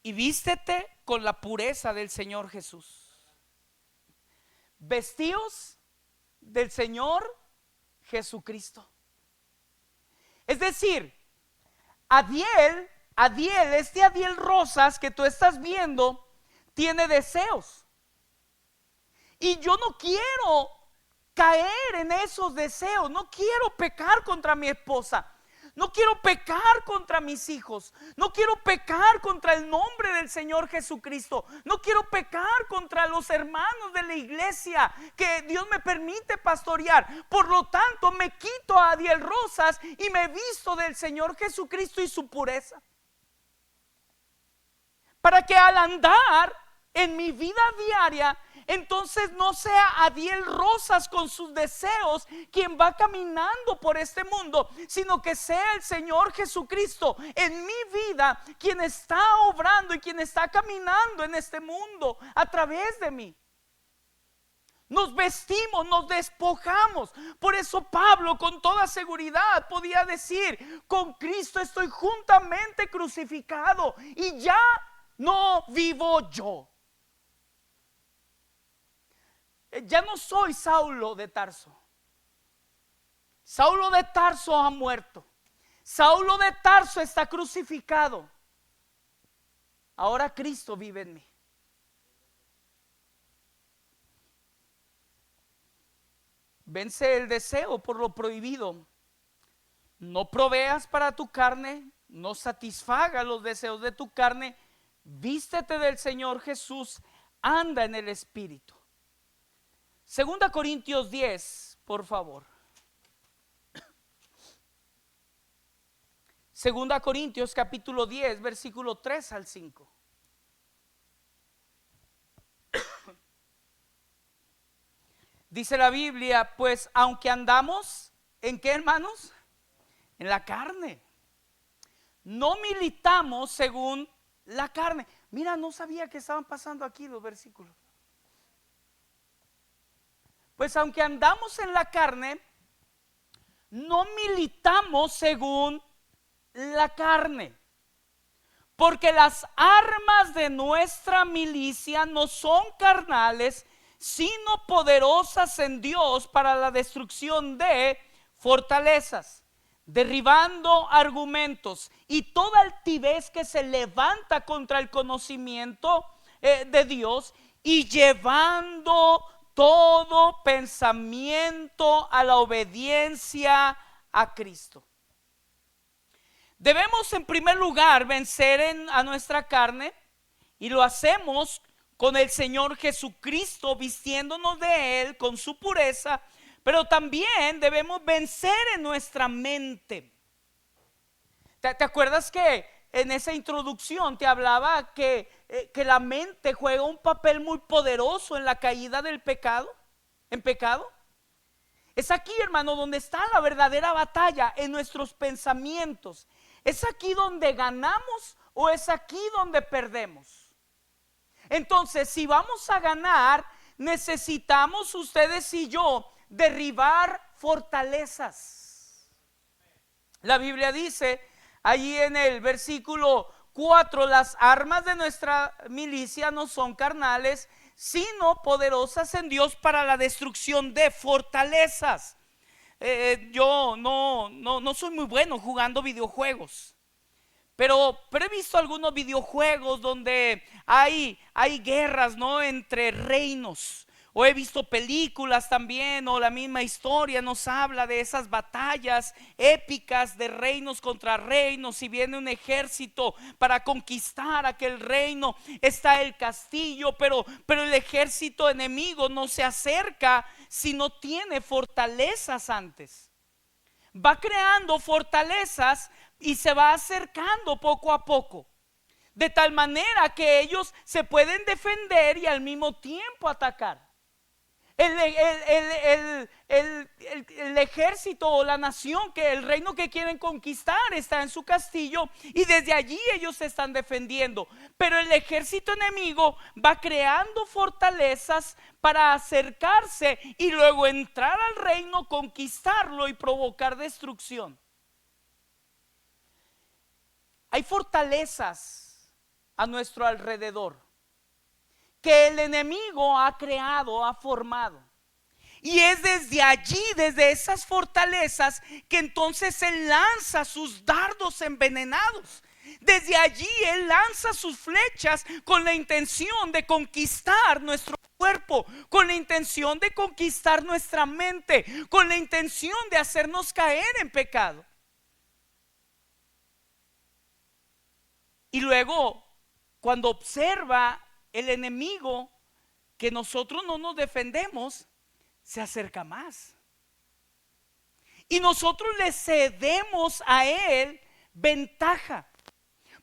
y vístete con la pureza del Señor Jesús. Vestidos del Señor Jesucristo. Es decir, Adiel, este Adiel Rosas que tú estás viendo, tiene deseos. Y yo no quiero caer en esos deseos. No quiero pecar contra mi esposa. No quiero pecar contra mis hijos. No quiero pecar contra el nombre del Señor Jesucristo. No quiero pecar contra los hermanos de la iglesia que Dios me permite pastorear. Por lo tanto, me quito a Adiel Rosas y me visto del Señor Jesucristo y su pureza. Para que al andar en mi vida diaria, entonces no sea Adiel Rosas con sus deseos quien va caminando por este mundo, sino que sea el Señor Jesucristo en mi vida quien está obrando y quien está caminando en este mundo a través de mí. Nos vestimos, nos despojamos. Por eso Pablo con toda seguridad podía decir: con Cristo estoy juntamente crucificado y ya no vivo yo. Ya no soy Saulo de Tarso. Saulo de Tarso ha muerto. Saulo de Tarso está crucificado. Ahora Cristo vive en mí. Vence el deseo por lo prohibido. No proveas para tu carne, no satisfagas los deseos de tu carne. Vístete del Señor Jesús, anda en el Espíritu. 2 Corintios 10, por favor. 2 Corintios capítulo 10, versículo 3 al 5. Dice la Biblia: pues aunque andamos, ¿en qué, hermanos? En la carne. No militamos según la carne. Mira, no sabía que estaban pasando aquí los versículos. Pues aunque andamos en la carne, no militamos según la carne. Porque las armas de nuestra milicia no son carnales, sino poderosas en Dios para la destrucción de fortalezas, derribando argumentos y toda altivez que se levanta contra el conocimiento de Dios, y llevando todo pensamiento a la obediencia a Cristo. Debemos en primer lugar vencer a nuestra carne, y lo hacemos con el Señor Jesucristo, vistiéndonos de Él con su pureza, pero también debemos vencer en nuestra mente. ¿Te acuerdas que en esa introducción te hablaba que la mente juega un papel muy poderoso en la caída del pecado? ¿En pecado? Es aquí, hermano, donde está la verdadera batalla, en nuestros pensamientos. ¿Es aquí donde ganamos o es aquí donde perdemos? Entonces, si vamos a ganar, necesitamos, ustedes y yo, derribar fortalezas. La Biblia dice allí en el versículo 4: las armas de nuestra milicia no son carnales, sino poderosas en Dios para la destrucción de fortalezas. Yo no soy muy bueno jugando videojuegos, pero he visto algunos videojuegos donde hay guerras, ¿no?, entre reinos. O he visto películas también, o la misma historia nos habla de esas batallas épicas de reinos contra reinos. Si viene un ejército para conquistar aquel reino, está el castillo, pero el ejército enemigo no se acerca si no tiene fortalezas antes. Va creando fortalezas y se va acercando poco a poco, de tal manera que ellos se pueden defender y al mismo tiempo atacar. El ejército o la nación, que el reino que quieren conquistar está en su castillo, y desde allí ellos se están defendiendo. Pero el ejército enemigo va creando fortalezas para acercarse y luego entrar al reino, conquistarlo y provocar destrucción. Hay fortalezas a nuestro alrededor que el enemigo ha creado, ha formado. Y es desde allí, desde esas fortalezas, que entonces él lanza sus dardos envenenados. Desde allí él lanza sus flechas con la intención de conquistar nuestro cuerpo, con la intención de conquistar nuestra mente, con la intención de hacernos caer en pecado. Y luego, cuando observa el enemigo que nosotros no nos defendemos, se acerca más. Y nosotros le cedemos a él ventaja.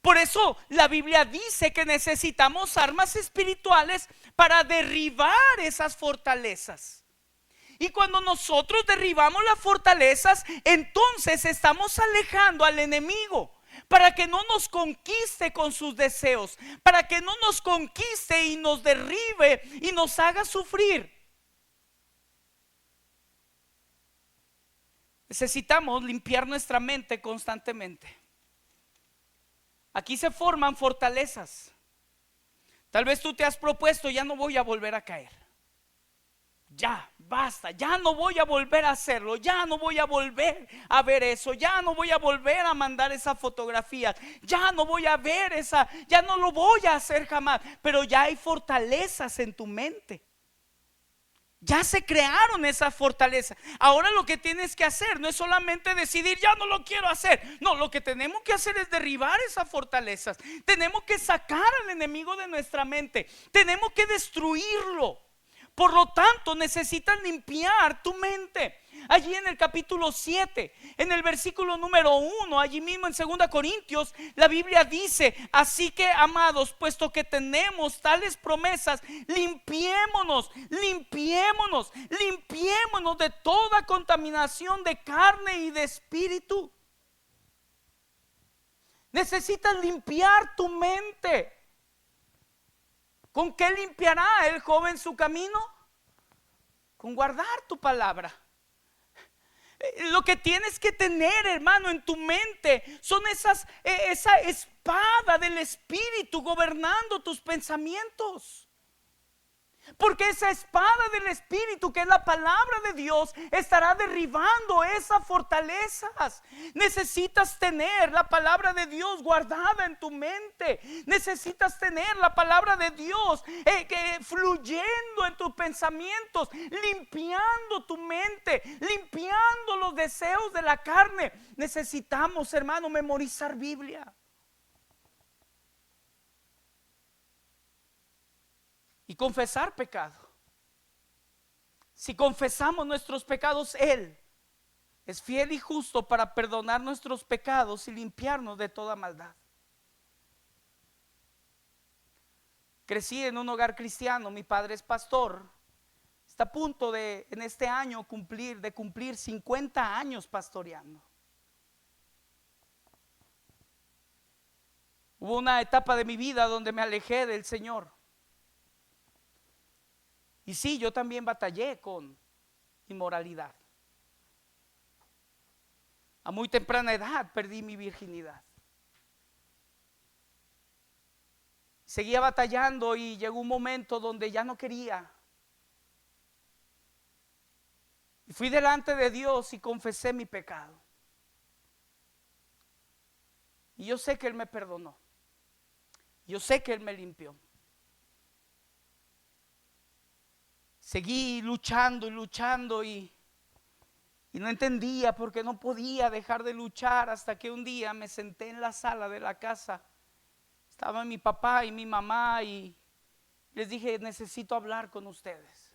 Por eso la Biblia dice que necesitamos armas espirituales para derribar esas fortalezas. Y cuando nosotros derribamos las fortalezas, entonces estamos alejando al enemigo, para que no nos conquiste con sus deseos, para que no nos conquiste y nos derribe y nos haga sufrir. Necesitamos limpiar nuestra mente constantemente. Aquí se forman fortalezas. Tal vez tú te has propuesto: ya no voy a volver a caer. Ya, basta, ya no voy a volver a hacerlo, ya no voy a volver a ver eso, ya no voy a volver a mandar esa fotografía, ya no voy a ver esa, ya no lo voy a hacer jamás. Pero ya hay fortalezas en tu mente. Ya se crearon esas fortalezas. Ahora lo que tienes que hacer no es solamente decidir: ya no lo quiero hacer. No, lo que tenemos que hacer es derribar esas fortalezas. Tenemos que sacar al enemigo de nuestra mente. Tenemos que destruirlo. Por lo tanto, necesitas limpiar tu mente. Allí en el capítulo 7, en el versículo número 1, allí mismo en 2 Corintios, la Biblia dice: así que, amados, puesto que tenemos tales promesas, limpiémonos de toda contaminación de carne y de espíritu. Necesitas limpiar tu mente. ¿Con qué limpiará el joven su camino? Con guardar tu palabra. Lo que tienes que tener, hermano, en tu mente son esa espada del Espíritu gobernando tus pensamientos. Porque esa espada del Espíritu, que es la palabra de Dios, estará derribando esas fortalezas. Necesitas tener la palabra de Dios guardada en tu mente. Necesitas tener la palabra de Dios fluyendo en tus pensamientos, limpiando tu mente, limpiando los deseos de la carne. Necesitamos, hermano, memorizar Biblia. Y confesar pecado. Si confesamos nuestros pecados, Él es fiel y justo para perdonar nuestros pecados y limpiarnos de toda maldad. Crecí en un hogar cristiano, mi padre es pastor. Está a punto de, en este año, cumplir 50 años pastoreando. Hubo una etapa de mi vida donde me alejé del Señor. Y sí, yo también batallé con inmoralidad. A muy temprana edad perdí mi virginidad. Seguía batallando y llegó un momento donde ya no quería. Y fui delante de Dios y confesé mi pecado. Y yo sé que Él me perdonó. Yo sé que Él me limpió. Seguí luchando y luchando y no entendía por qué no podía dejar de luchar, hasta que un día me senté en la sala de la casa. Estaban mi papá y mi mamá y les dije: necesito hablar con ustedes.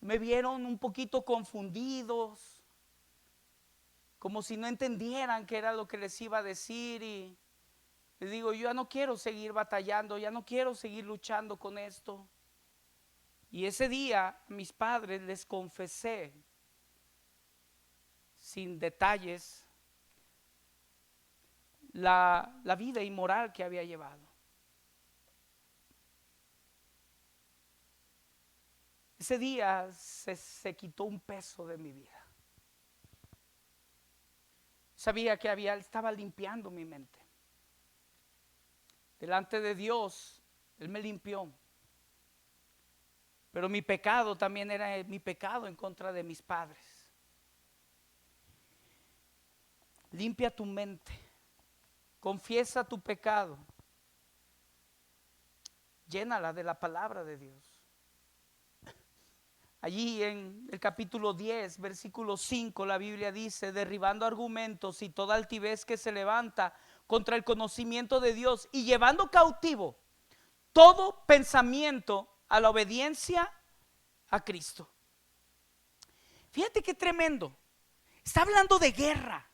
Me vieron un poquito confundidos, como si no entendieran qué era lo que les iba a decir, y les digo: yo ya no quiero seguir batallando, ya no quiero seguir luchando con esto. Y ese día a mis padres les confesé, sin detalles, la vida inmoral que había llevado. Ese día se quitó un peso de mi vida. Sabía que estaba limpiando mi mente. Delante de Dios, Él me limpió. Pero mi pecado también era mi pecado en contra de mis padres. Limpia tu mente. Confiesa tu pecado. Llénala de la palabra de Dios. Allí en el capítulo 10, versículo 5, la Biblia dice: derribando argumentos y toda altivez que se levanta contra el conocimiento de Dios, y llevando cautivo todo pensamiento a la obediencia a Cristo. Fíjate qué tremendo. Está hablando de guerra,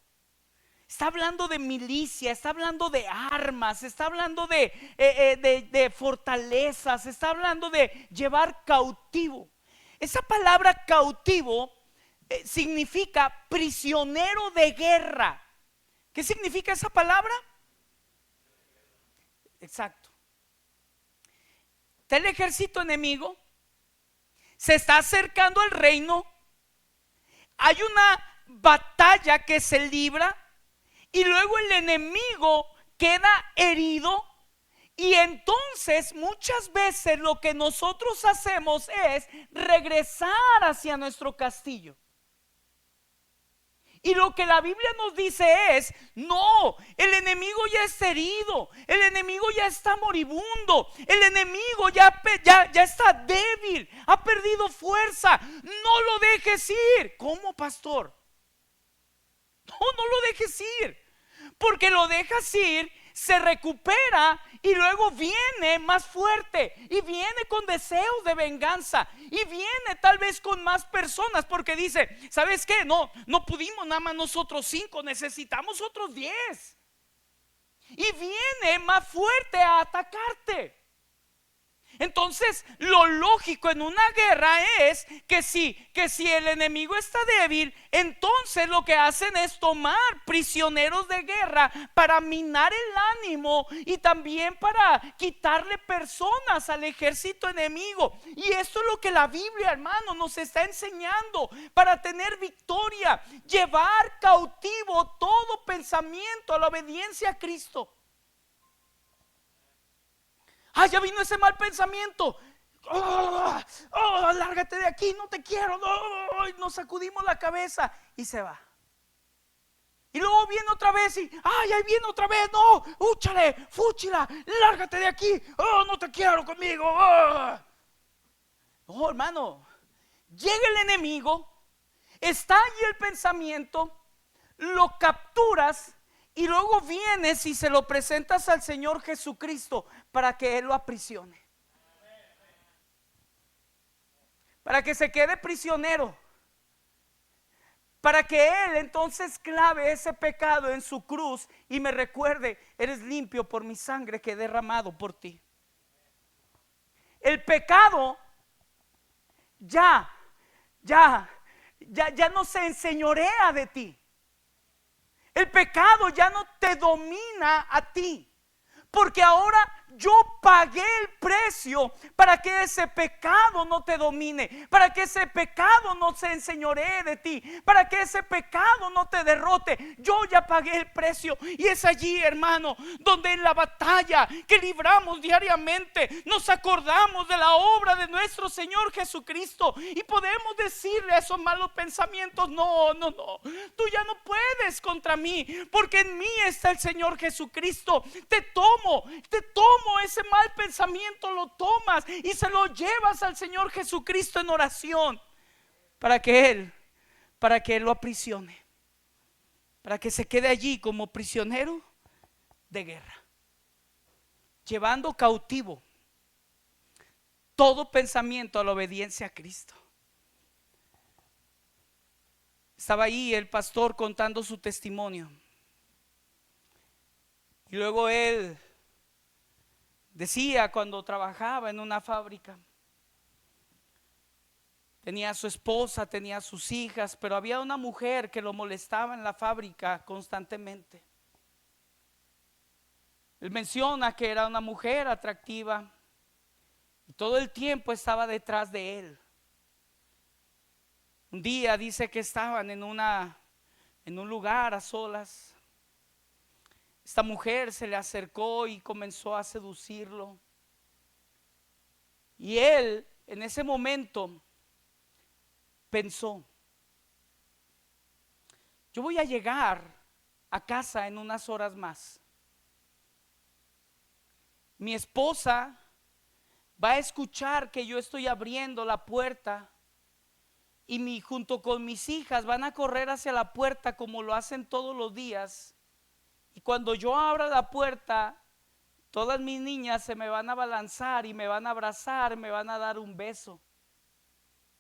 está hablando de milicia, está hablando de armas, está hablando de fortalezas, está hablando de llevar cautivo. Esa palabra cautivo significa prisionero de guerra. ¿Qué significa esa palabra? Exacto. Está el ejército enemigo, se está acercando al reino, hay una batalla que se libra y luego el enemigo queda herido. Y entonces muchas veces lo que nosotros hacemos es regresar hacia nuestro castillo. Y lo que la Biblia nos dice es: no, el enemigo ya está herido, el enemigo ya está moribundo, el enemigo ya está débil, ha perdido fuerza. No lo dejes ir. ¿Cómo, pastor? No lo dejes ir. Porque lo dejas ir, se recupera y luego viene más fuerte y viene con deseos de venganza y viene tal vez con más personas, porque dice: ¿sabes qué? No pudimos nada más nosotros 5, necesitamos otros 10. Y viene más fuerte a atacarte. Entonces, lo lógico en una guerra es que si el enemigo está débil, entonces lo que hacen es tomar prisioneros de guerra para minar el ánimo y también para quitarle personas al ejército enemigo. Y esto es lo que la Biblia, hermano, nos está enseñando para tener victoria: llevar cautivo todo pensamiento a la obediencia a Cristo. Ah, ya vino ese mal pensamiento. Lárgate de aquí, no te quiero. Nos sacudimos la cabeza y se va. Y luego viene otra vez y, ay, ahí viene otra vez. No, úchale, fúchila, lárgate de aquí. No te quiero conmigo. No, hermano, llega el enemigo, está allí el pensamiento, lo capturas y luego vienes y se lo presentas al Señor Jesucristo para que Él lo aprisione, para que se quede prisionero, para que Él entonces clave ese pecado en su cruz y me recuerde: eres limpio por mi sangre que he derramado por ti. El pecado ya no se enseñorea de ti. El pecado ya no te domina a ti, porque ahora yo pagué el precio para que ese pecado no te domine, para que ese pecado no se enseñoree de ti, para que ese pecado no te derrote. Yo ya pagué el precio y es allí, hermano, donde en la batalla que libramos diariamente nos acordamos de la obra de nuestro Señor Jesucristo y podemos decirle a esos malos pensamientos: no, tú ya no puedes contra mí, porque en mí está el Señor Jesucristo. Te tomo ese mal pensamiento, lo tomas y se lo llevas al Señor Jesucristo en oración para que Él lo aprisione, para que se quede allí como prisionero de guerra, llevando cautivo todo pensamiento a la obediencia a Cristo. Estaba ahí el pastor contando su testimonio y luego él decía: cuando trabajaba en una fábrica, tenía a su esposa, tenía a sus hijas, pero había una mujer que lo molestaba en la fábrica constantemente. Él menciona que era una mujer atractiva y todo el tiempo estaba detrás de él. Un día dice que estaban en un lugar a solas. Esta mujer se le acercó y comenzó a seducirlo. Y él en ese momento pensó: yo voy a llegar a casa en unas horas más. Mi esposa va a escuchar que yo estoy abriendo la puerta y junto con mis hijas van a correr hacia la puerta como lo hacen todos los días. Y cuando yo abra la puerta, todas mis niñas se me van a abalanzar y me van a abrazar, me van a dar un beso.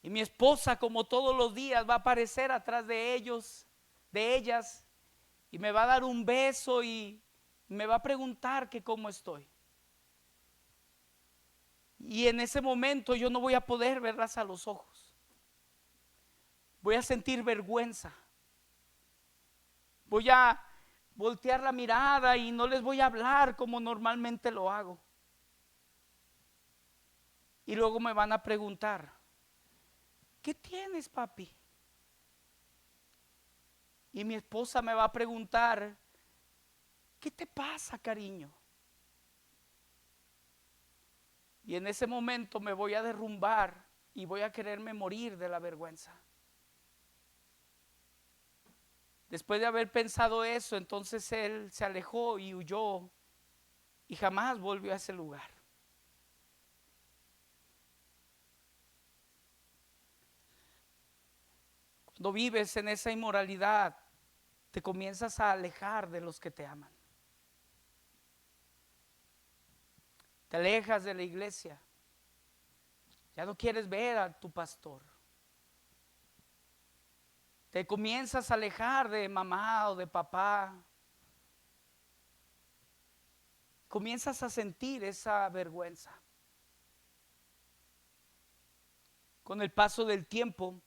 Y mi esposa, como todos los días, va a aparecer atrás de ellas, y me va a dar un beso y me va a preguntar que cómo estoy. Y en ese momento yo no voy a poder verlas a los ojos. Voy a sentir vergüenza. Voy a voltear la mirada y no les voy a hablar como normalmente lo hago. Y luego me van a preguntar: ¿qué tienes, papi? Y mi esposa me va a preguntar: ¿qué te pasa, cariño? Y en ese momento me voy a derrumbar y voy a quererme morir de la vergüenza. Después de haber pensado eso, entonces él se alejó y huyó y jamás volvió a ese lugar. Cuando vives en esa inmoralidad, te comienzas a alejar de los que te aman. Te alejas de la iglesia. Ya no quieres ver a tu pastor. Te comienzas a alejar de mamá o de papá. Comienzas a sentir esa vergüenza. Con el paso del tiempo,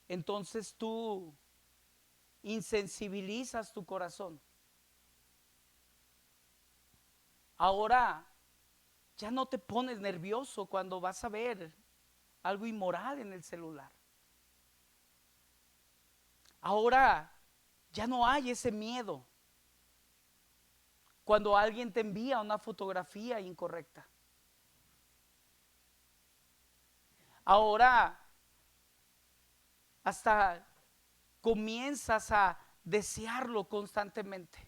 entonces tú insensibilizas tu corazón. Ahora ya no te pones nervioso cuando vas a ver algo inmoral en el celular. Ahora ya no hay ese miedo. cuando alguien te envía una fotografía incorrecta. Ahora hasta comienzas a desearlo constantemente.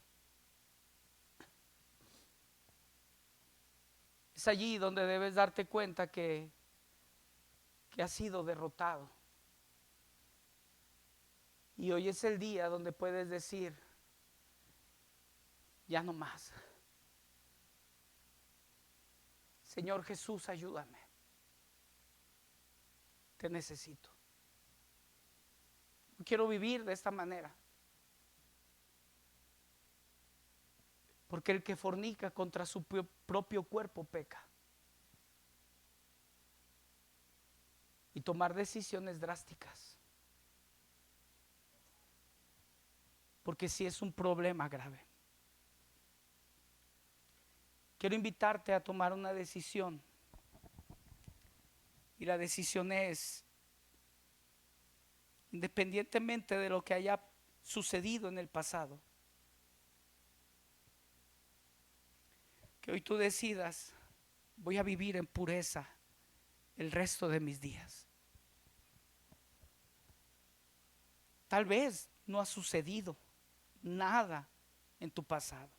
Es allí donde debes darte cuenta que has sido derrotado. Y hoy es el día donde puedes decir, ya no más. Señor Jesús, ayúdame. Te necesito. No quiero vivir de esta manera. Porque el que fornica contra su propio cuerpo peca. Y tomar decisiones drásticas. Porque sí es un problema grave. Quiero invitarte a tomar una decisión. Y la decisión es, independientemente de lo que haya sucedido en el pasado, que hoy tú decidas, voy a vivir en pureza el resto de mis días. Tal vez no ha sucedido nada en tu pasado,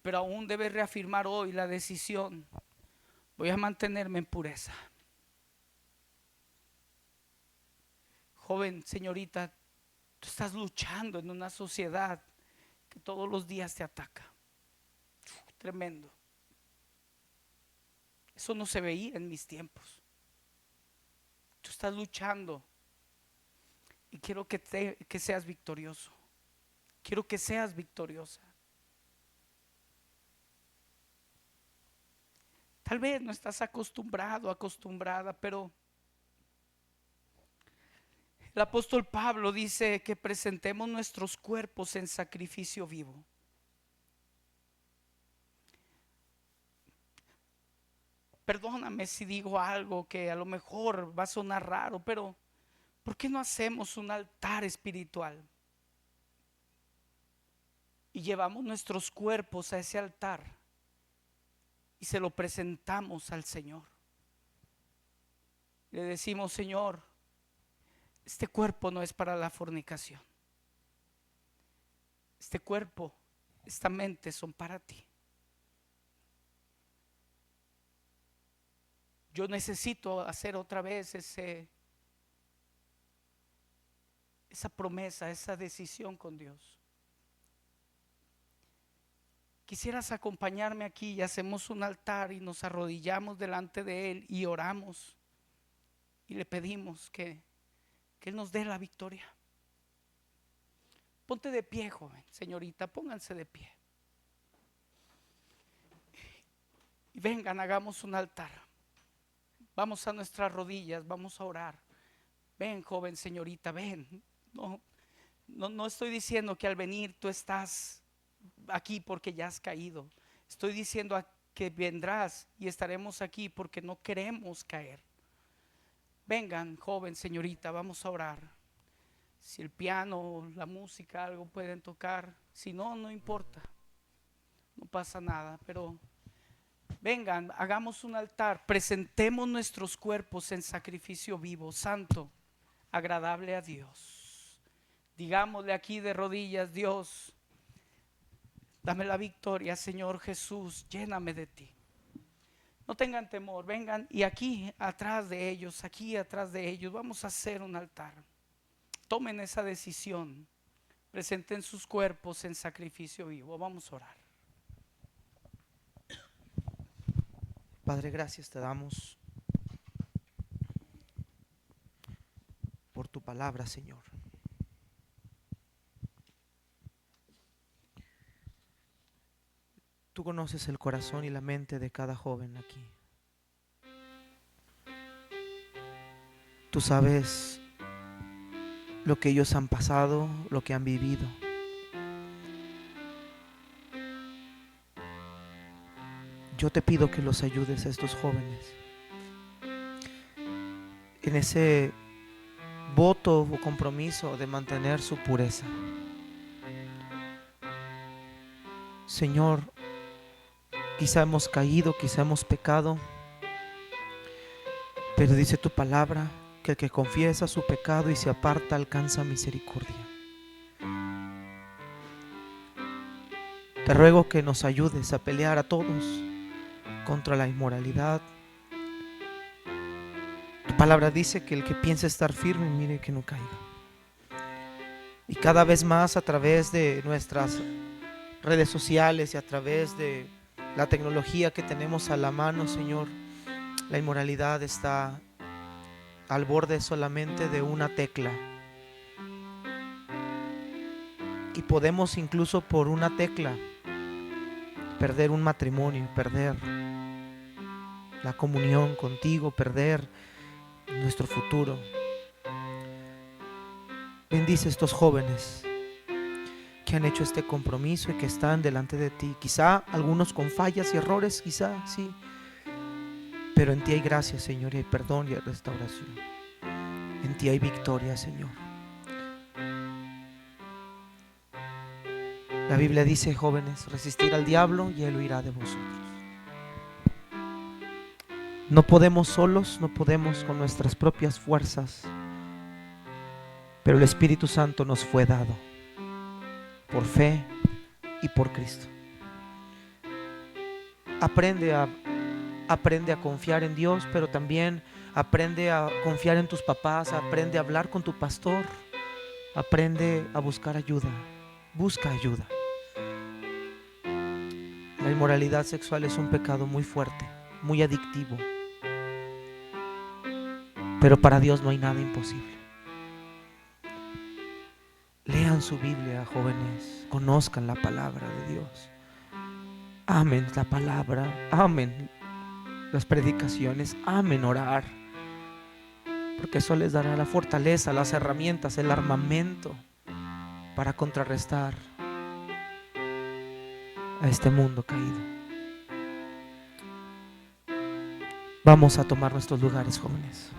pero aún debes reafirmar hoy la decisión, voy a mantenerme en pureza. Joven, señorita, tú estás luchando en una sociedad que todos los días te ataca. Tremendo. Eso no se veía en mis tiempos. Tú estás luchando y quiero que seas victorioso. Quiero que seas victoriosa. Tal vez no estás acostumbrado, acostumbrada, pero el apóstol Pablo dice que presentemos nuestros cuerpos en sacrificio vivo. Perdóname si digo algo que a lo mejor va a sonar raro, pero ¿por qué no hacemos un altar espiritual? Y llevamos nuestros cuerpos a ese altar y se lo presentamos al Señor. Le decimos, Señor, este cuerpo no es para la fornicación. Este cuerpo, esta mente son para ti. Yo necesito hacer otra vez esa promesa, esa decisión con Dios. Quisieras acompañarme aquí y hacemos un altar y nos arrodillamos delante de Él y oramos y le pedimos que Él nos dé la victoria. Ponte de pie, joven, señorita, pónganse de pie. Y vengan, hagamos un altar. Vamos a nuestras rodillas, vamos a orar. Ven, joven, señorita, ven. No estoy diciendo que al venir tú estás aquí porque ya has caído. Estoy diciendo que vendrás y estaremos aquí porque no queremos caer. Vengan, joven, señorita, vamos a orar. Si el piano, la música, algo pueden tocar. Si no, no importa. No pasa nada, pero vengan, hagamos un altar, presentemos nuestros cuerpos en sacrificio vivo, santo, agradable a Dios. Digámosle aquí de rodillas, Dios, dame la victoria, Señor Jesús, lléname de ti. No tengan temor, vengan y aquí atrás de ellos, vamos a hacer un altar. Tomen esa decisión, presenten sus cuerpos en sacrificio vivo, vamos a orar. Padre, gracias te damos por tu palabra, Señor. Tú conoces el corazón y la mente de cada joven aquí. Tú sabes lo que ellos han pasado, lo que han vivido. Yo te pido que los ayudes a estos jóvenes en ese voto o compromiso de mantener su pureza. Señor, quizá hemos caído, quizá hemos pecado, pero dice tu palabra que el que confiesa su pecado y se aparta alcanza misericordia. Te ruego que nos ayudes a pelear a todos contra la inmoralidad. Tu palabra dice que el que piensa estar firme, mire que no caiga. Y cada vez más a través de nuestras redes sociales y a través de la tecnología que tenemos a la mano, Señor, la inmoralidad está al borde solamente de una tecla. Y podemos incluso por una tecla perder un matrimonio, perder la comunión contigo, perder nuestro futuro. Bendice a estos jóvenes que han hecho este compromiso y que están delante de ti. Quizá algunos con fallas y errores, quizá sí, pero en ti hay gracia, Señor, y hay perdón y hay restauración. En ti hay victoria, Señor. La Biblia dice, jóvenes, resistir al diablo y él huirá de vosotros. No podemos solos, no podemos con nuestras propias fuerzas, pero el Espíritu Santo nos fue dado por fe y por Cristo. Aprende a confiar en Dios, pero también aprende a confiar en tus papás, aprende a hablar con tu pastor, aprende a buscar ayuda, busca ayuda. La inmoralidad sexual es un pecado muy fuerte, muy adictivo, pero para Dios no hay nada imposible. Lean su Biblia, jóvenes, conozcan la palabra de Dios, amen la palabra, amen las predicaciones, amen orar, porque eso les dará la fortaleza, las herramientas, el armamento para contrarrestar a este mundo caído. Vamos a tomar nuestros lugares, jóvenes.